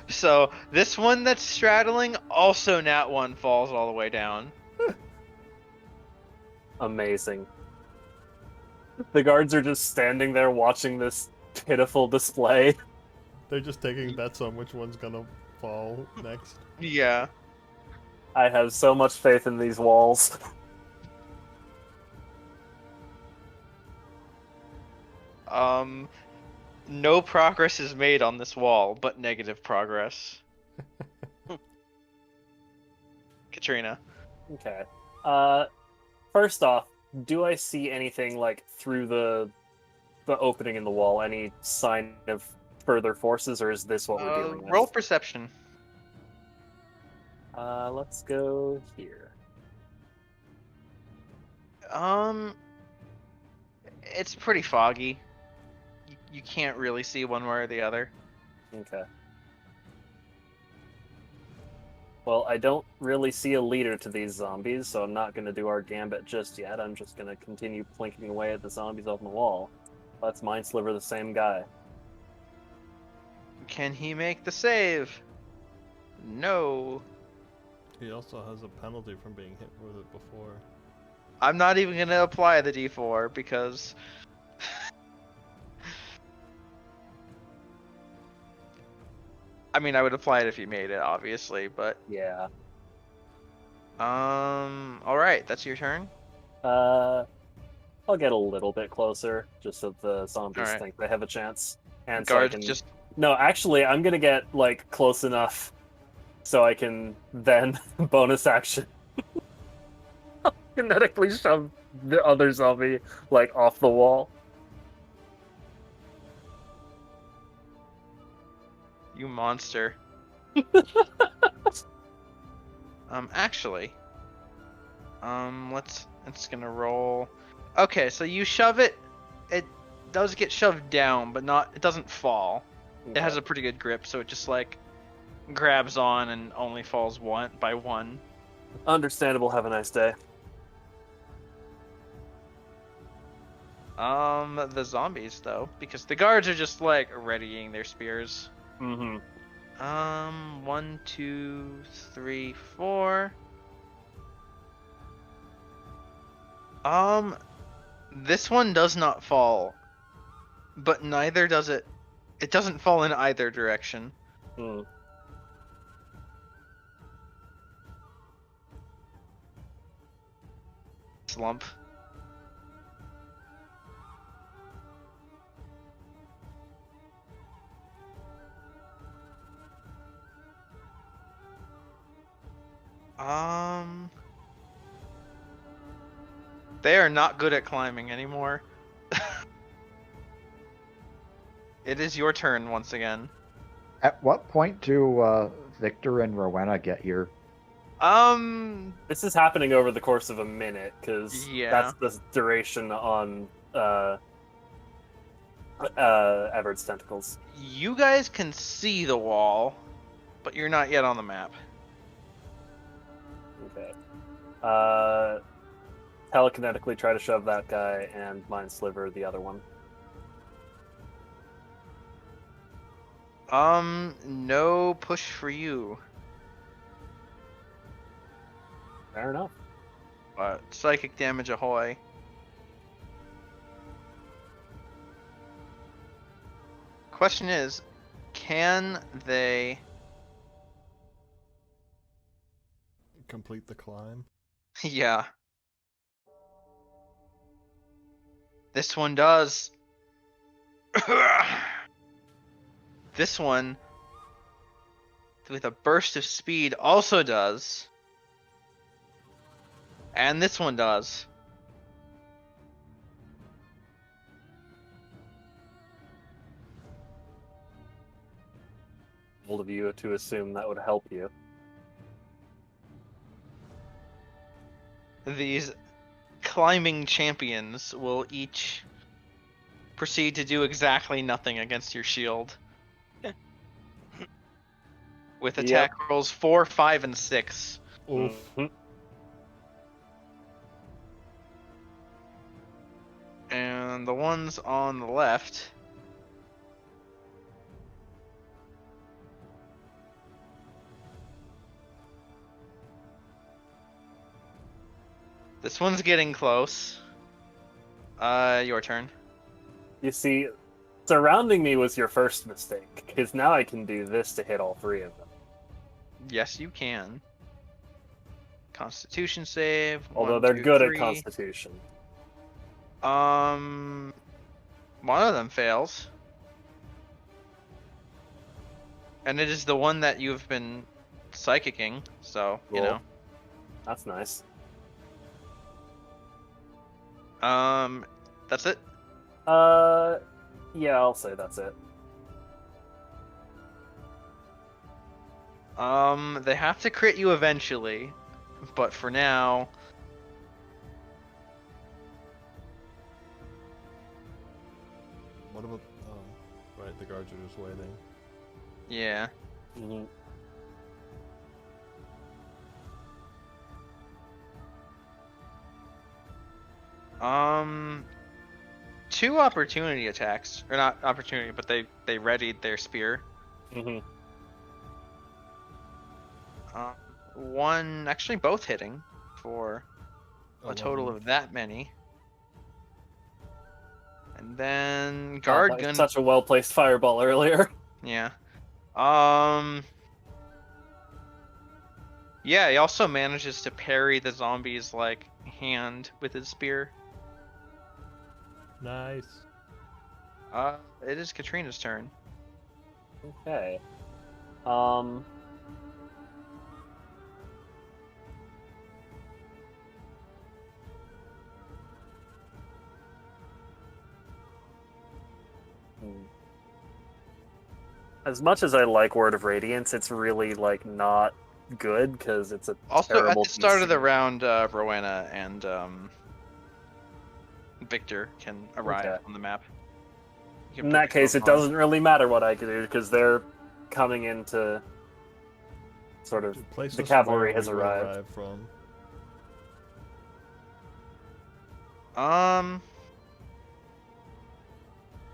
So this one that's straddling also nat 1 falls all the way down. Amazing. The guards are just standing there watching this pitiful display. They're just taking bets on which one's gonna fall next. Yeah. I have so much faith in these walls. No progress is made on this wall, but negative progress. Katrina. Okay. First off, do I see anything like through the opening in the wall? Any sign of further forces, or is this what we're dealing with? Roll perception. Let's go here. It's pretty foggy. You can't really see one way or the other. Okay. Well, I don't really see a leader to these zombies, so I'm not going to do our gambit just yet. I'm just going to continue plinking away at the zombies on the wall. Let's Mind Sliver the same guy. Can he make the save? No. He also has a penalty from being hit with it before. I'm not even going to apply the D4 because... I mean, I would apply it if you made it, obviously, but... Yeah. Alright, that's your turn? I'll get a little bit closer, just so the zombies Alright. think they have a chance. And Guards so I can... just... No, actually, I'm gonna get, like, close enough so I can then bonus action kinetically shove the other zombie, like, off the wall. You monster. Actually... it's gonna roll... Okay, so you shove it. It does get shoved down, but it doesn't fall. It has a pretty good grip, so it just, like, grabs on and only falls by one. Understandable, have a nice day. The zombies, though, because the guards are just, like, readying their spears. Mm-hmm. 1, 2, 3, 4. This one does not fall, but neither does it. It doesn't fall in either direction. Mm. Slump. They are not good at climbing anymore. It is your turn once again. At what point do Victor and Rowena get here? This is happening over the course of a minute, because Yeah. that's the duration on Everett's tentacles. You guys can see the wall, but you're not yet on the map. Okay. Telekinetically try to shove that guy and Mind Sliver the other one. No push for you. Fair enough. But psychic damage ahoy. Question is, can they Complete the climb. Yeah. This one does. This one, with a burst of speed, also does. And this one does. bold of you to assume that would help you. These climbing champions will each proceed to do exactly nothing against your shield. With attack rolls 4, 5, and 6. Oof. Mhm. And the ones on the left. This one's getting close. Your turn. You see, surrounding me was your first mistake, because now I can do this to hit all three of them. Yes, you can. Constitution save. Although 1, they're 2, good 3. at Constitution. One of them fails. And it is the one that you've been psychicking, so, you Cool. know. That's nice. That's it? Yeah, I'll say that's it. They have to crit you eventually, but for now... What about? Oh, right, the guards are just waiting. Yeah. Mhm. Two opportunity attacks, or not opportunity, but they readied their spear. Mhm. One, actually both hitting for a total 11. of that many. And then Oh, guard that was gun. such a well-placed fireball earlier. Yeah. Yeah, he also manages to parry the zombie's like hand with his spear. Nice. It is Katrina's turn. Okay. As much as I like Word of Radiance, it's really like not good because it's a Also, at terrible the start of the DC. round, Rowena and Victor can arrive Okay. on the map. You can In put that case, it yourself on. doesn't really matter what I can do because they're coming into sort of Place the us cavalry where has we will arrived. arrive from.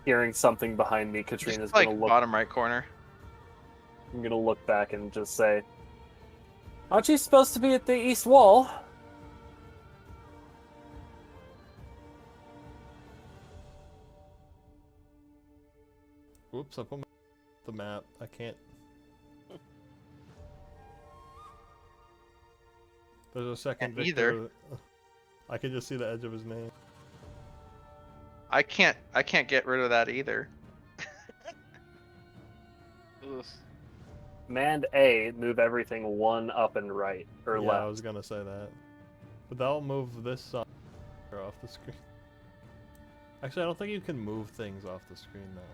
Hearing something behind me, Katrina's Just like gonna look. bottom right corner. I'm gonna look back and just say, "Aren't you supposed to be at the east wall?" Whoops, I put the map. I can't. There's a second Can't Victor. either. I can just see the edge of his name. I can't get rid of that either. Oof. Command A, move everything one up and right or Yeah, left. I was gonna say that. But that'll move this side off the screen. Actually, I don't think you can move things off the screen that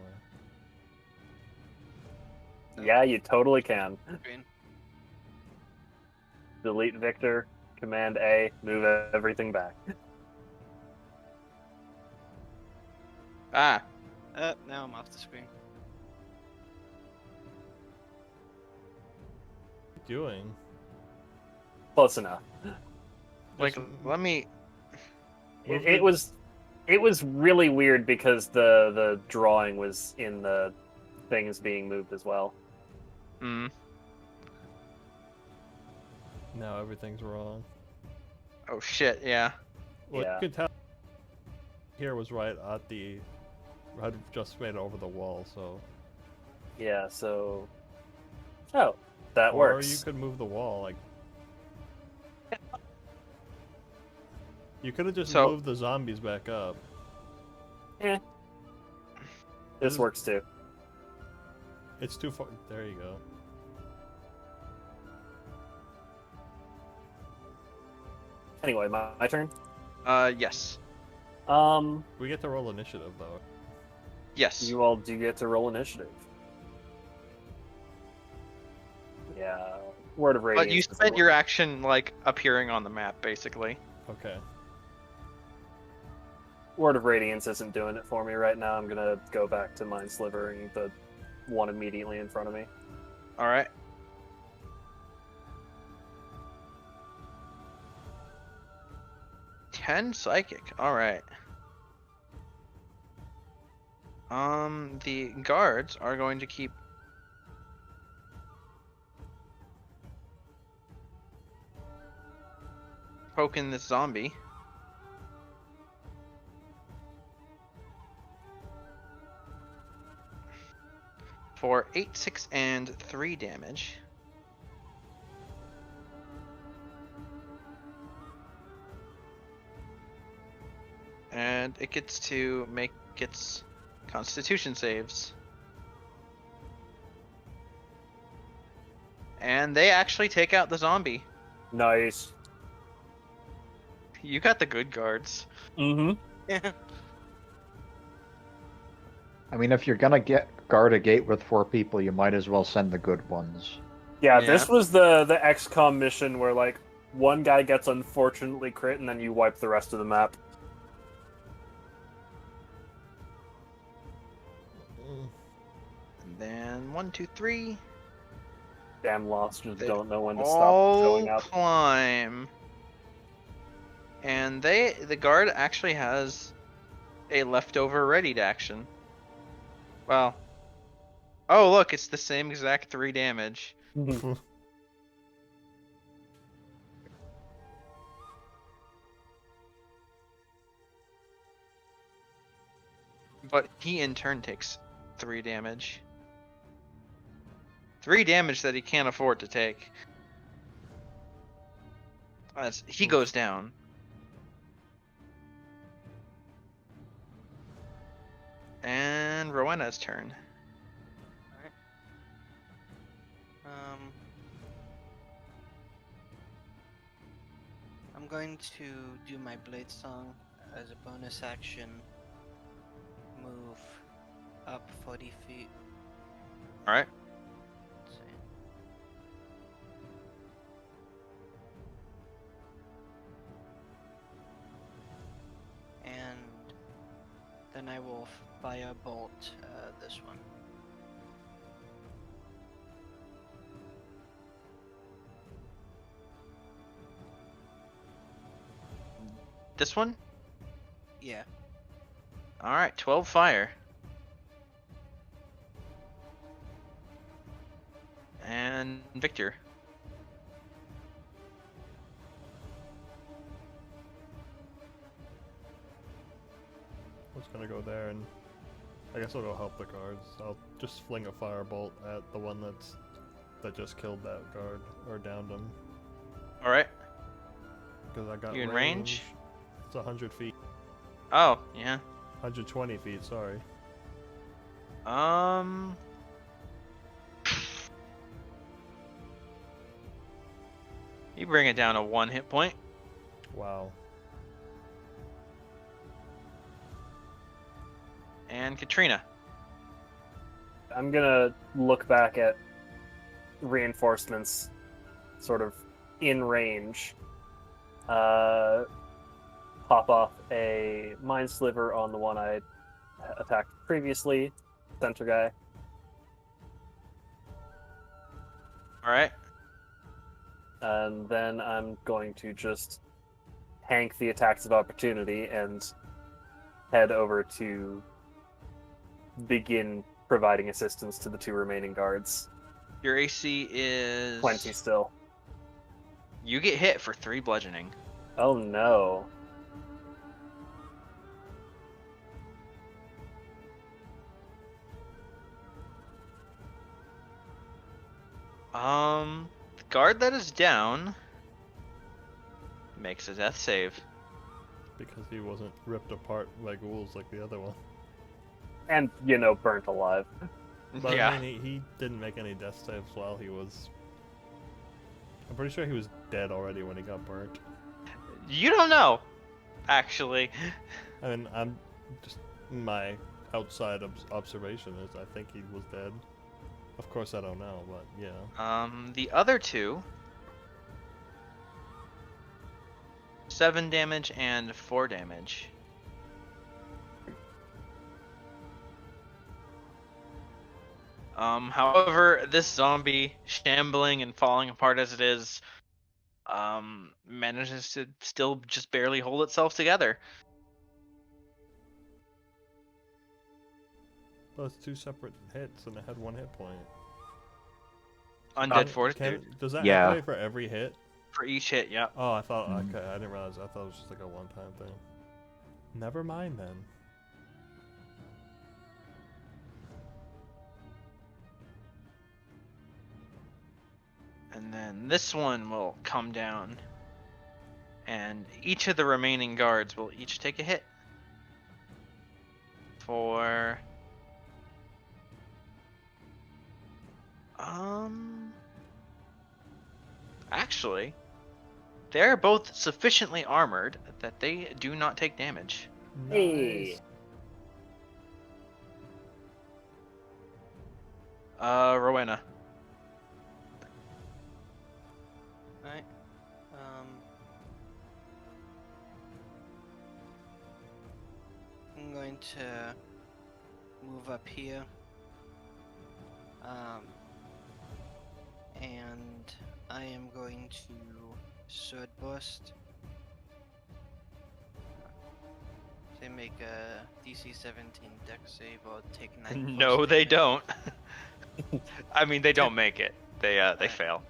way. Yeah, you totally can. Green. Delete Victor, Command A, move everything back. Ah, Now I'm off the screen. What are you doing? Close enough. like Just let me. move It was really weird because the drawing was in the things being moved as well. Now everything's wrong. Oh shit! Yeah. Well, Yeah. you can tell here was right at the. I'd just made it over the wall, so. Yeah, so. Oh, that Or works. you could move the wall, like. You could have just So- moved the zombies back up. This works too. It's too far. There you go. Anyway, my turn. Yes. We get to roll initiative though. Yes. You all do get to roll initiative. Yeah. Word of Radiance. But you isn't spent your working. action like appearing on the map, basically. Okay. Word of Radiance isn't doing it for me right now. I'm gonna go back to Mind Slivering the one immediately in front of me. All right. Ten psychic. All right. The guards are going to keep poking this zombie. For 8, 6, and 3 damage. And it gets to make its Constitution saves. And they actually take out the zombie. Nice. You got the good guards. Mm-hmm. I mean, if you're gonna guard a gate with 4 people, you might as well send the good ones. Yeah, Yeah. this was the XCOM mission where like one guy gets unfortunately crit and then you wipe the rest of the map. And then 1, 2, 3. Damn lost just They don't know when to stop all showing up. climb. And the guard actually has a leftover readied action. Well, oh look, it's the same exact 3 damage. But he in turn takes 3 damage. 3 damage that he can't afford to take. As he goes down. And Rowena's turn. Alright. I'm going to do my Blade Song as a bonus action. Move up 40 feet. Alright. Let's see. And then I will fire bolt this one. This one? Yeah. Alright, 12 fire. And Victor. I was gonna go there, and I guess I'll go help the guards. I'll just fling a firebolt at the one that just killed that guard or downed him, Alright. because I got You in range? It's 100 feet, Oh, yeah. 120 feet. Sorry. You bring it down to 1 hit point. Wow. And Katrina. I'm gonna look back at reinforcements sort of in range. Pop off a Mind Sliver on the one I attacked previously, center guy. Alright. And then I'm going to just tank the attacks of opportunity and head over to begin providing assistance to the 2 remaining guards. Your AC is 20 still. You get hit for 3 bludgeoning. Oh no. The guard that is down makes a death save. Because he wasn't ripped apart by ghouls like the other one. And, burnt alive. But Yeah. I mean, he didn't make any death saves while he was... I'm pretty sure he was dead already when he got burnt. You don't know, actually. I mean, I'm just... My outside observation is I think he was dead Of course, I don't know, but yeah. The other two, 7 damage and 4 damage. However, this zombie, shambling and falling apart as it is, manages to still just barely hold itself together. Well, it's 2 separate hits, and it had 1 hit point. Undead Fortitude. Does that Yeah. activate for every hit? For each hit, yeah. Oh, I thought. Mhm. Okay, I didn't realize. I thought it was just like a one-time thing. Never mind then. And then this one will come down. And each of the remaining guards will each take a hit. For... Actually, they're both sufficiently armored that they do not take damage. Hey. Nice. Rowena. Alright. I'm going to move up here. And I am going to sword burst. They make a DC 17 dex save or take 9 No, force they damage. don't. I mean, they don't make it. They Alright. fail.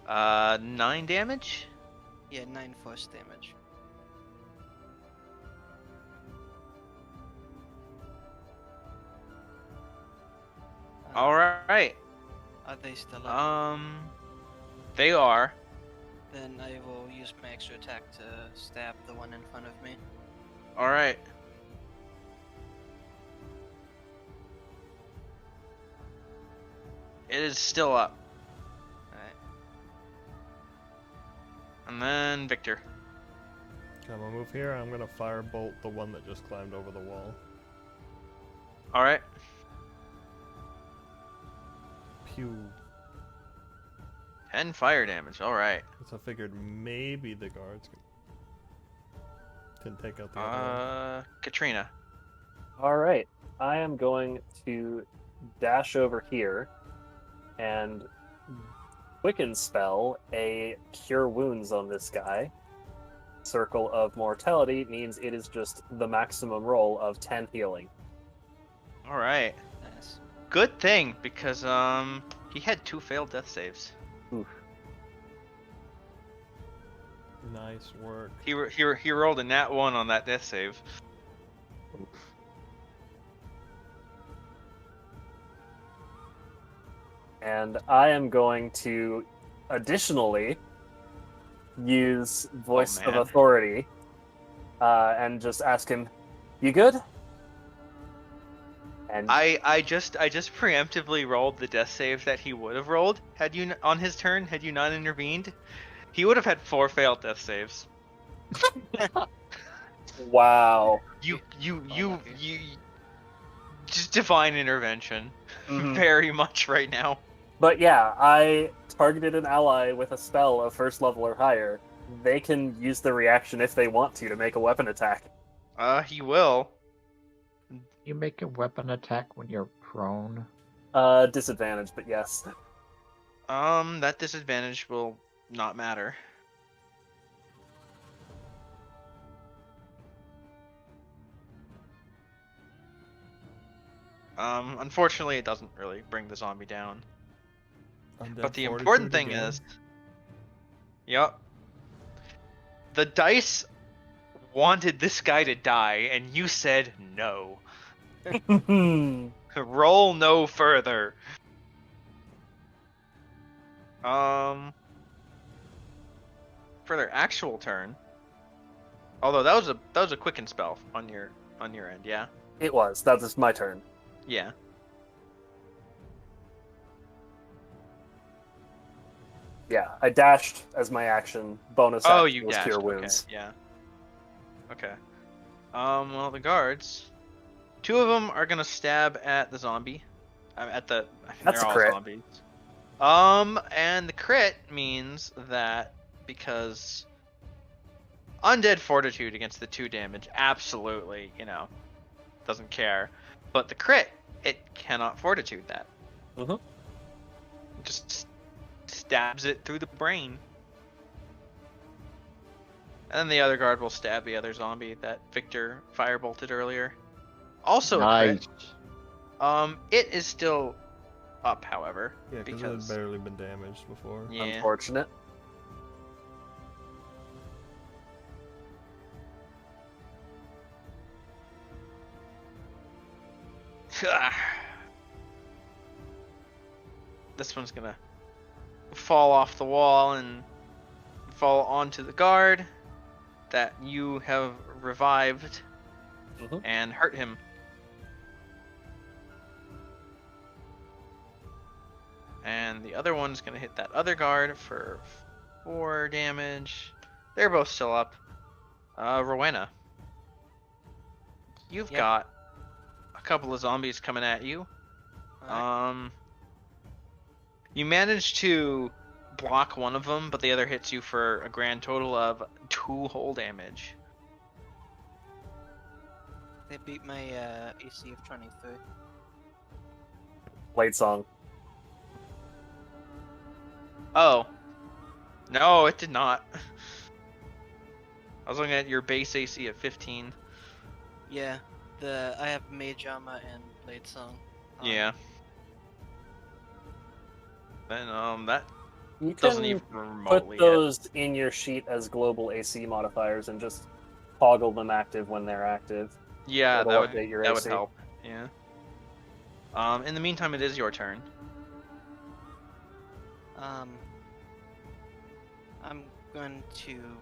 Alright. 9 damage? Yeah, 9 force damage. All right. Are they still up? They are. Then I will use my extra attack to stab the one in front of me. All right. It is still up. Alright. And then Victor. Okay, I'm gonna move here. I'm gonna firebolt the one that just climbed over the wall. All right. Pew. 10 fire damage. All right. So I figured maybe the guards can take out the other one. Katrina. All right, I am going to dash over here and quicken spell a cure wounds on this guy. Circle of mortality means it is just the maximum roll of 10 healing. All right. Nice. Good thing because he had 2 failed death saves. Oof. Nice work. He rolled a nat 1 on that death save. And I am going to additionally use Voice of man. Authority and just ask him, "You good?" And I just preemptively rolled the death save that he would have rolled had you on his turn had you not intervened. He would have had 4 failed death saves. wow. You lucky. just divine intervention. Mhm. Very much right now. But yeah, I targeted an ally with a spell of first level or higher. They can use the reaction if they want to make a weapon attack. He will. You make a weapon attack when you're prone. Disadvantage, but yes. That disadvantage will not matter. Unfortunately, it doesn't really bring the zombie down. Undead But the Fortitude important thing again. is, yep, the dice wanted this guy to die, and you said no. Roll no further. For their actual turn, although that was a quicken spell on your end, yeah, It was. That was my turn. yeah. Yeah, I dashed as my action. Bonus Oh, action you was dashed. cure Okay, wounds. yeah. Okay. Well, the guards 2 of them are gonna stab at the zombie. At the. I think That's they're a all crit. zombies. And the crit means that because undead fortitude against the 2 damage, absolutely, doesn't care. But the crit, it cannot fortitude that. Mhm. It just stabs it through the brain. And then the other guard will stab the other zombie that Victor firebolted earlier. Also a crit. Nice. It is still up, however. Yeah, because it had barely been damaged before. Yeah. Unfortunate. This one's gonna fall off the wall and fall onto the guard that you have revived Mhm. and hurt him. And the other one's gonna hit that other guard for 4 damage. They're both still up. Rowena, you've Yep. got a couple of zombies coming at you. Alright. You managed to block one of them, but the other hits you for a grand total of 2 whole damage. They beat my AC of 23. Blade Song. Oh. No, it did not. I was looking at your base AC at 15. Yeah, I have Mage Armor and Blade Song. Yeah. Then that You doesn't can even put remotely hit. those in your sheet as global AC modifiers and just toggle them active when they're active. Yeah, It'll update your that would AC. help. Yeah. In the meantime, it is your turn. I'm going to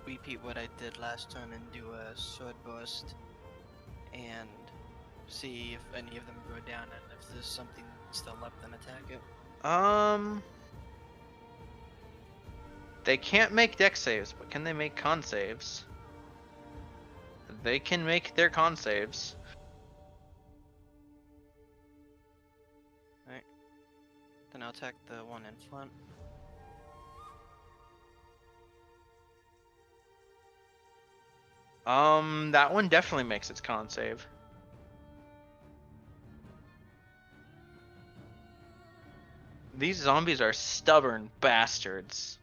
repeat what I did last turn and do a sword burst and see if any of them go down, and if there's something still up, then attack it. They can't make dex saves, but can they make con saves? They can make their con saves. Alright. Then I'll attack the one in front. That one definitely makes its con save. These zombies are stubborn bastards.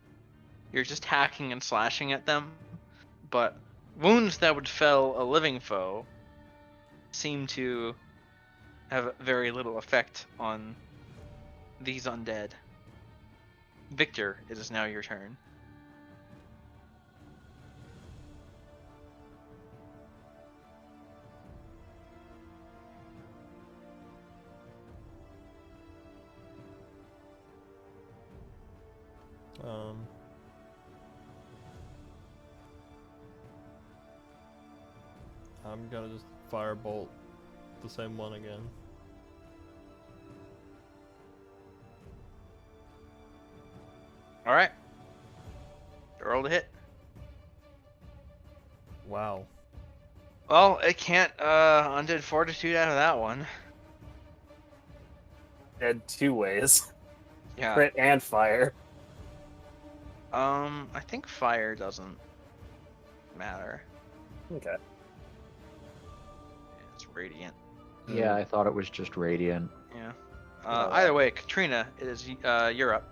You're just hacking and slashing at them, but wounds that would fell a living foe seem to have very little effect on these undead. Victor, it is now your turn. I'm gonna just firebolt the same one again. Alright. Roll to hit. Wow. Well, it can't undead fortitude out of that one. Dead 2 ways. Yeah. Crit and fire. I think fire doesn't matter. Okay. It's radiant. Yeah, I thought it was just radiant. Yeah. Oh, Either way, Katrina, it is you're up.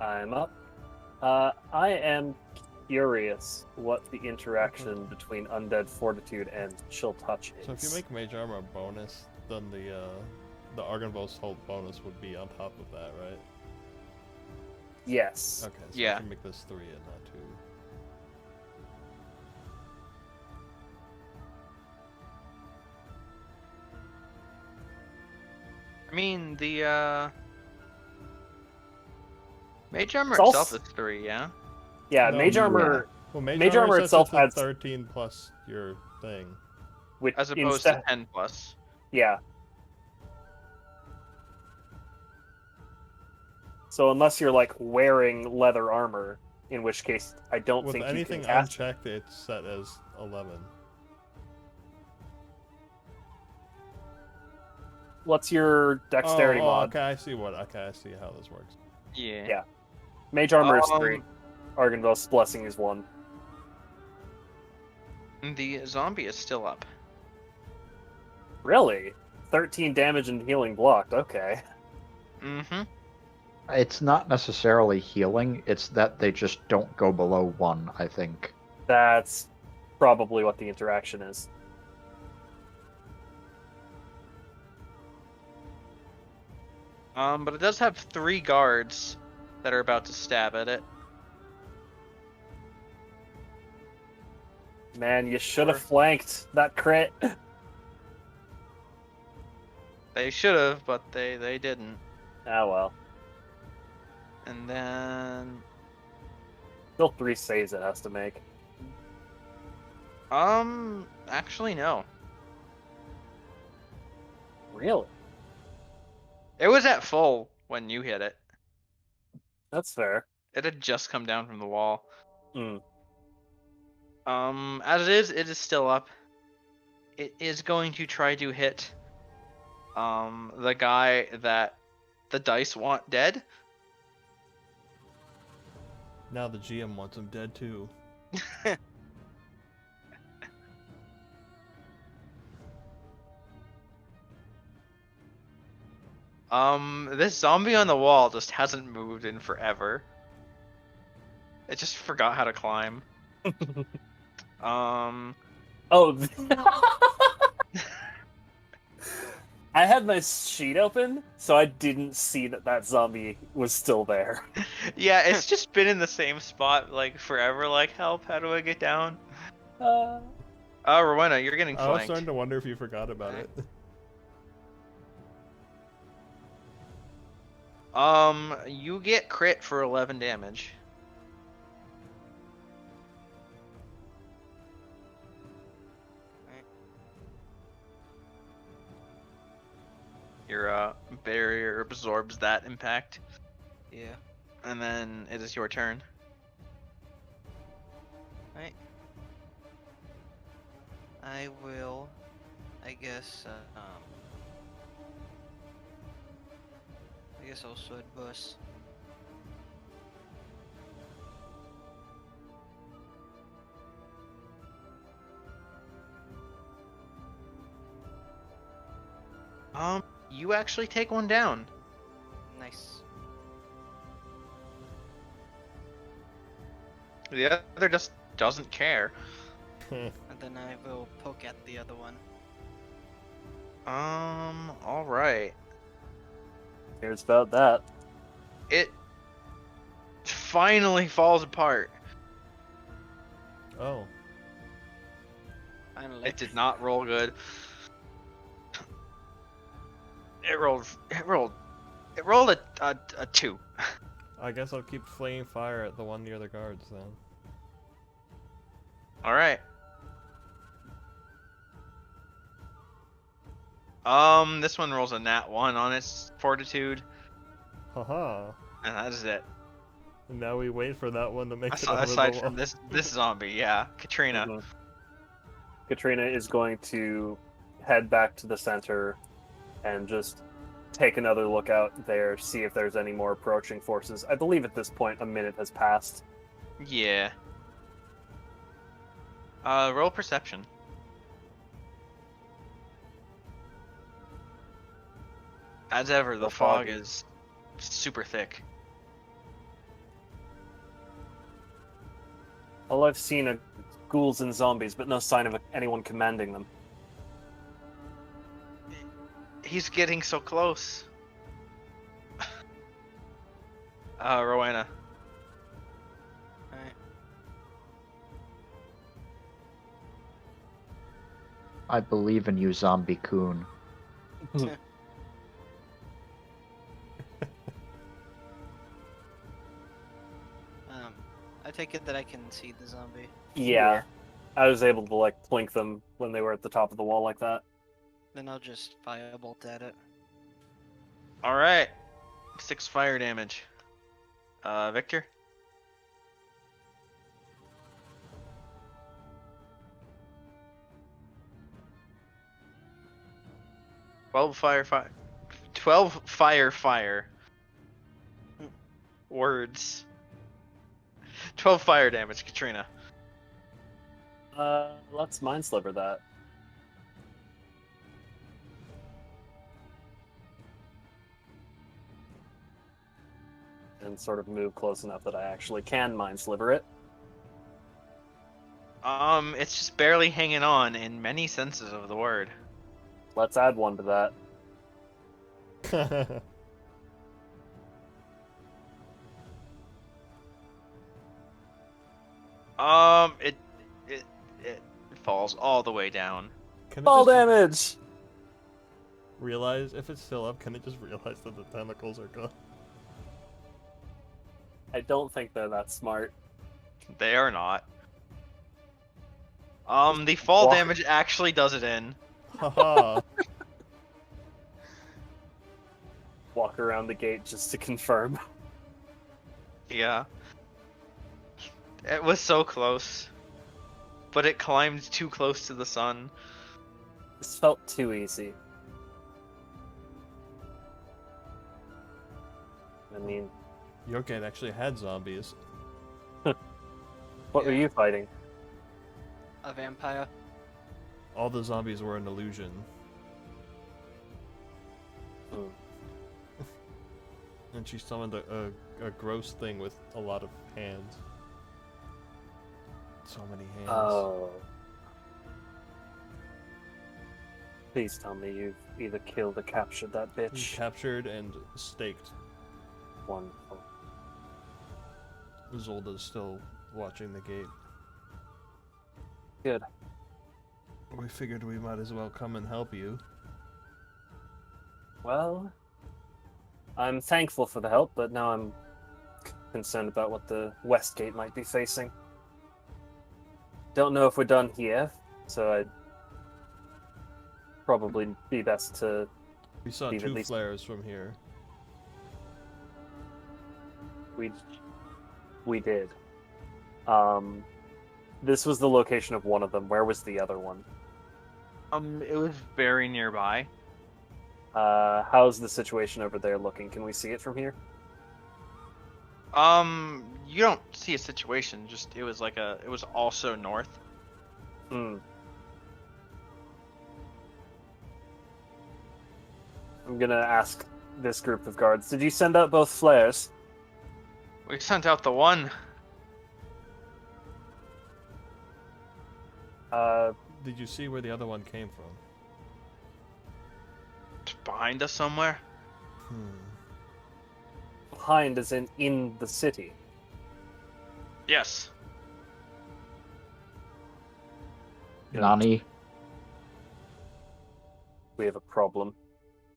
I'm up. I am curious what the interaction between Undead Fortitude and Chill Touch is. So if you make Mage Armor a bonus, then the Argonbol's whole bonus would be on top of that, right? Yes. Okay, so Yeah. I can make this 3 and not 2. I mean, the Mage Armor It's itself also- is 3, yeah? Yeah, No, Mage yeah. Armor, Well, Mage Armor sets itself it to adds- 13 plus your thing. which As opposed instead, to 10 plus. yeah. So unless you're like wearing leather armor, in which case I don't With think anything you can cast. unchecked, it's set as 11. What's your dexterity mod? Okay, I see how this works. Yeah. Yeah. Mage armor is 3. Um, Argynvost's blessing is 1. The zombie is still up. Really? 13 damage and healing blocked. Okay. Mm-hmm. It's not necessarily healing, it's that they just don't go below 1, I think. That's probably what the interaction is. But it does have 3 guards that are about to stab at it. Man, you should have flanked that crit. They should have, but they didn't. Ah, well. And then Still 3 saves it has to make. actually no. Really? It was at full when you hit it. That's fair. It had just come down from the wall. Hmm. As it is still up. It is going to try to hit the guy that the dice want dead. Now the GM wants him dead too. This zombie on the wall just hasn't moved in forever. It just forgot how to climb. Oh. I had my sheet open, so I didn't see that zombie was still there. Yeah, it's just been in the same spot like forever. Like, help! How do I get down? Rowena, you're getting I was flanked. starting to wonder if you forgot about it. You get crit for 11 damage. Your barrier absorbs that impact. Yeah. And then it is your turn. Right. I will, I guess I'll sword bust. You actually take one down. Nice. The other just doesn't care. And then I will poke at the other one. Alright. Here's about that. It finally falls apart. Oh. Finally. It did not roll good. It rolled a 2. I guess I'll keep flinging fire at the one near the guards then. Alright. This one rolls a nat 1 on its fortitude. Haha. And that is it. And now we wait for that one to make it over Aside the from wall. this zombie, yeah. Katrina. Mhm. Katrina is going to head back to the center and just take another look out there, see if there's any more approaching forces. I believe at this point a minute has passed. Yeah. Roll perception. As ever, the So fog foggy. is super thick. All I've seen are ghouls and zombies, but no sign of anyone commanding them. He's getting so close. Rowena. Alright. I believe in you, Zombie Coon. I take it that I can see the zombie. Yeah. I was able to like plink them when they were at the top of the wall like that. Then I'll just firebolt at it. Alright. 6 fire damage. Victor? 12 fire, fire. 12 fire, fire. Words. 12 fire damage, Katrina. Let's mind sliver that. And sort of move close enough that I actually can mind sliver it. It's just barely hanging on in many senses of the word. Let's add one to that. It falls all the way down. Can it Fall just damage! realize if it's still up? Can it just realize that the tentacles are gone? I don't think they're that smart. They are not. The fall walk- damage actually does it in. Haha. Walk around the gate just to confirm. Yeah. It was so close. But it climbed too close to the sun. This felt too easy. I mean, Your gate actually had zombies. what were you fighting? A vampire. All the zombies were an illusion. Hmm. And she summoned a gross thing with a lot of hands. So many hands. Oh. Please tell me you've either killed or captured that bitch. Captured and staked. Wonderful. Zolda's still watching the gate. Good. We figured we might as well come and help you. Well, I'm thankful for the help, but now I'm concerned about what the west gate might be facing. Don't know if we're done here, so I'd probably be best to... We saw Leave at 2 least- flares from here. We did. This was the location of one of them. Where was the other one? It was very nearby. How's the situation over there looking? Can we see it from here? You don't see a situation, just it was also north. Hmm. I'm gonna ask this group of guards. Did you send out both flares? We sent out the one. Did you see where the other one came from? It's behind us somewhere. Behind as in the city. Yes. Yeah. Nani? We have a problem.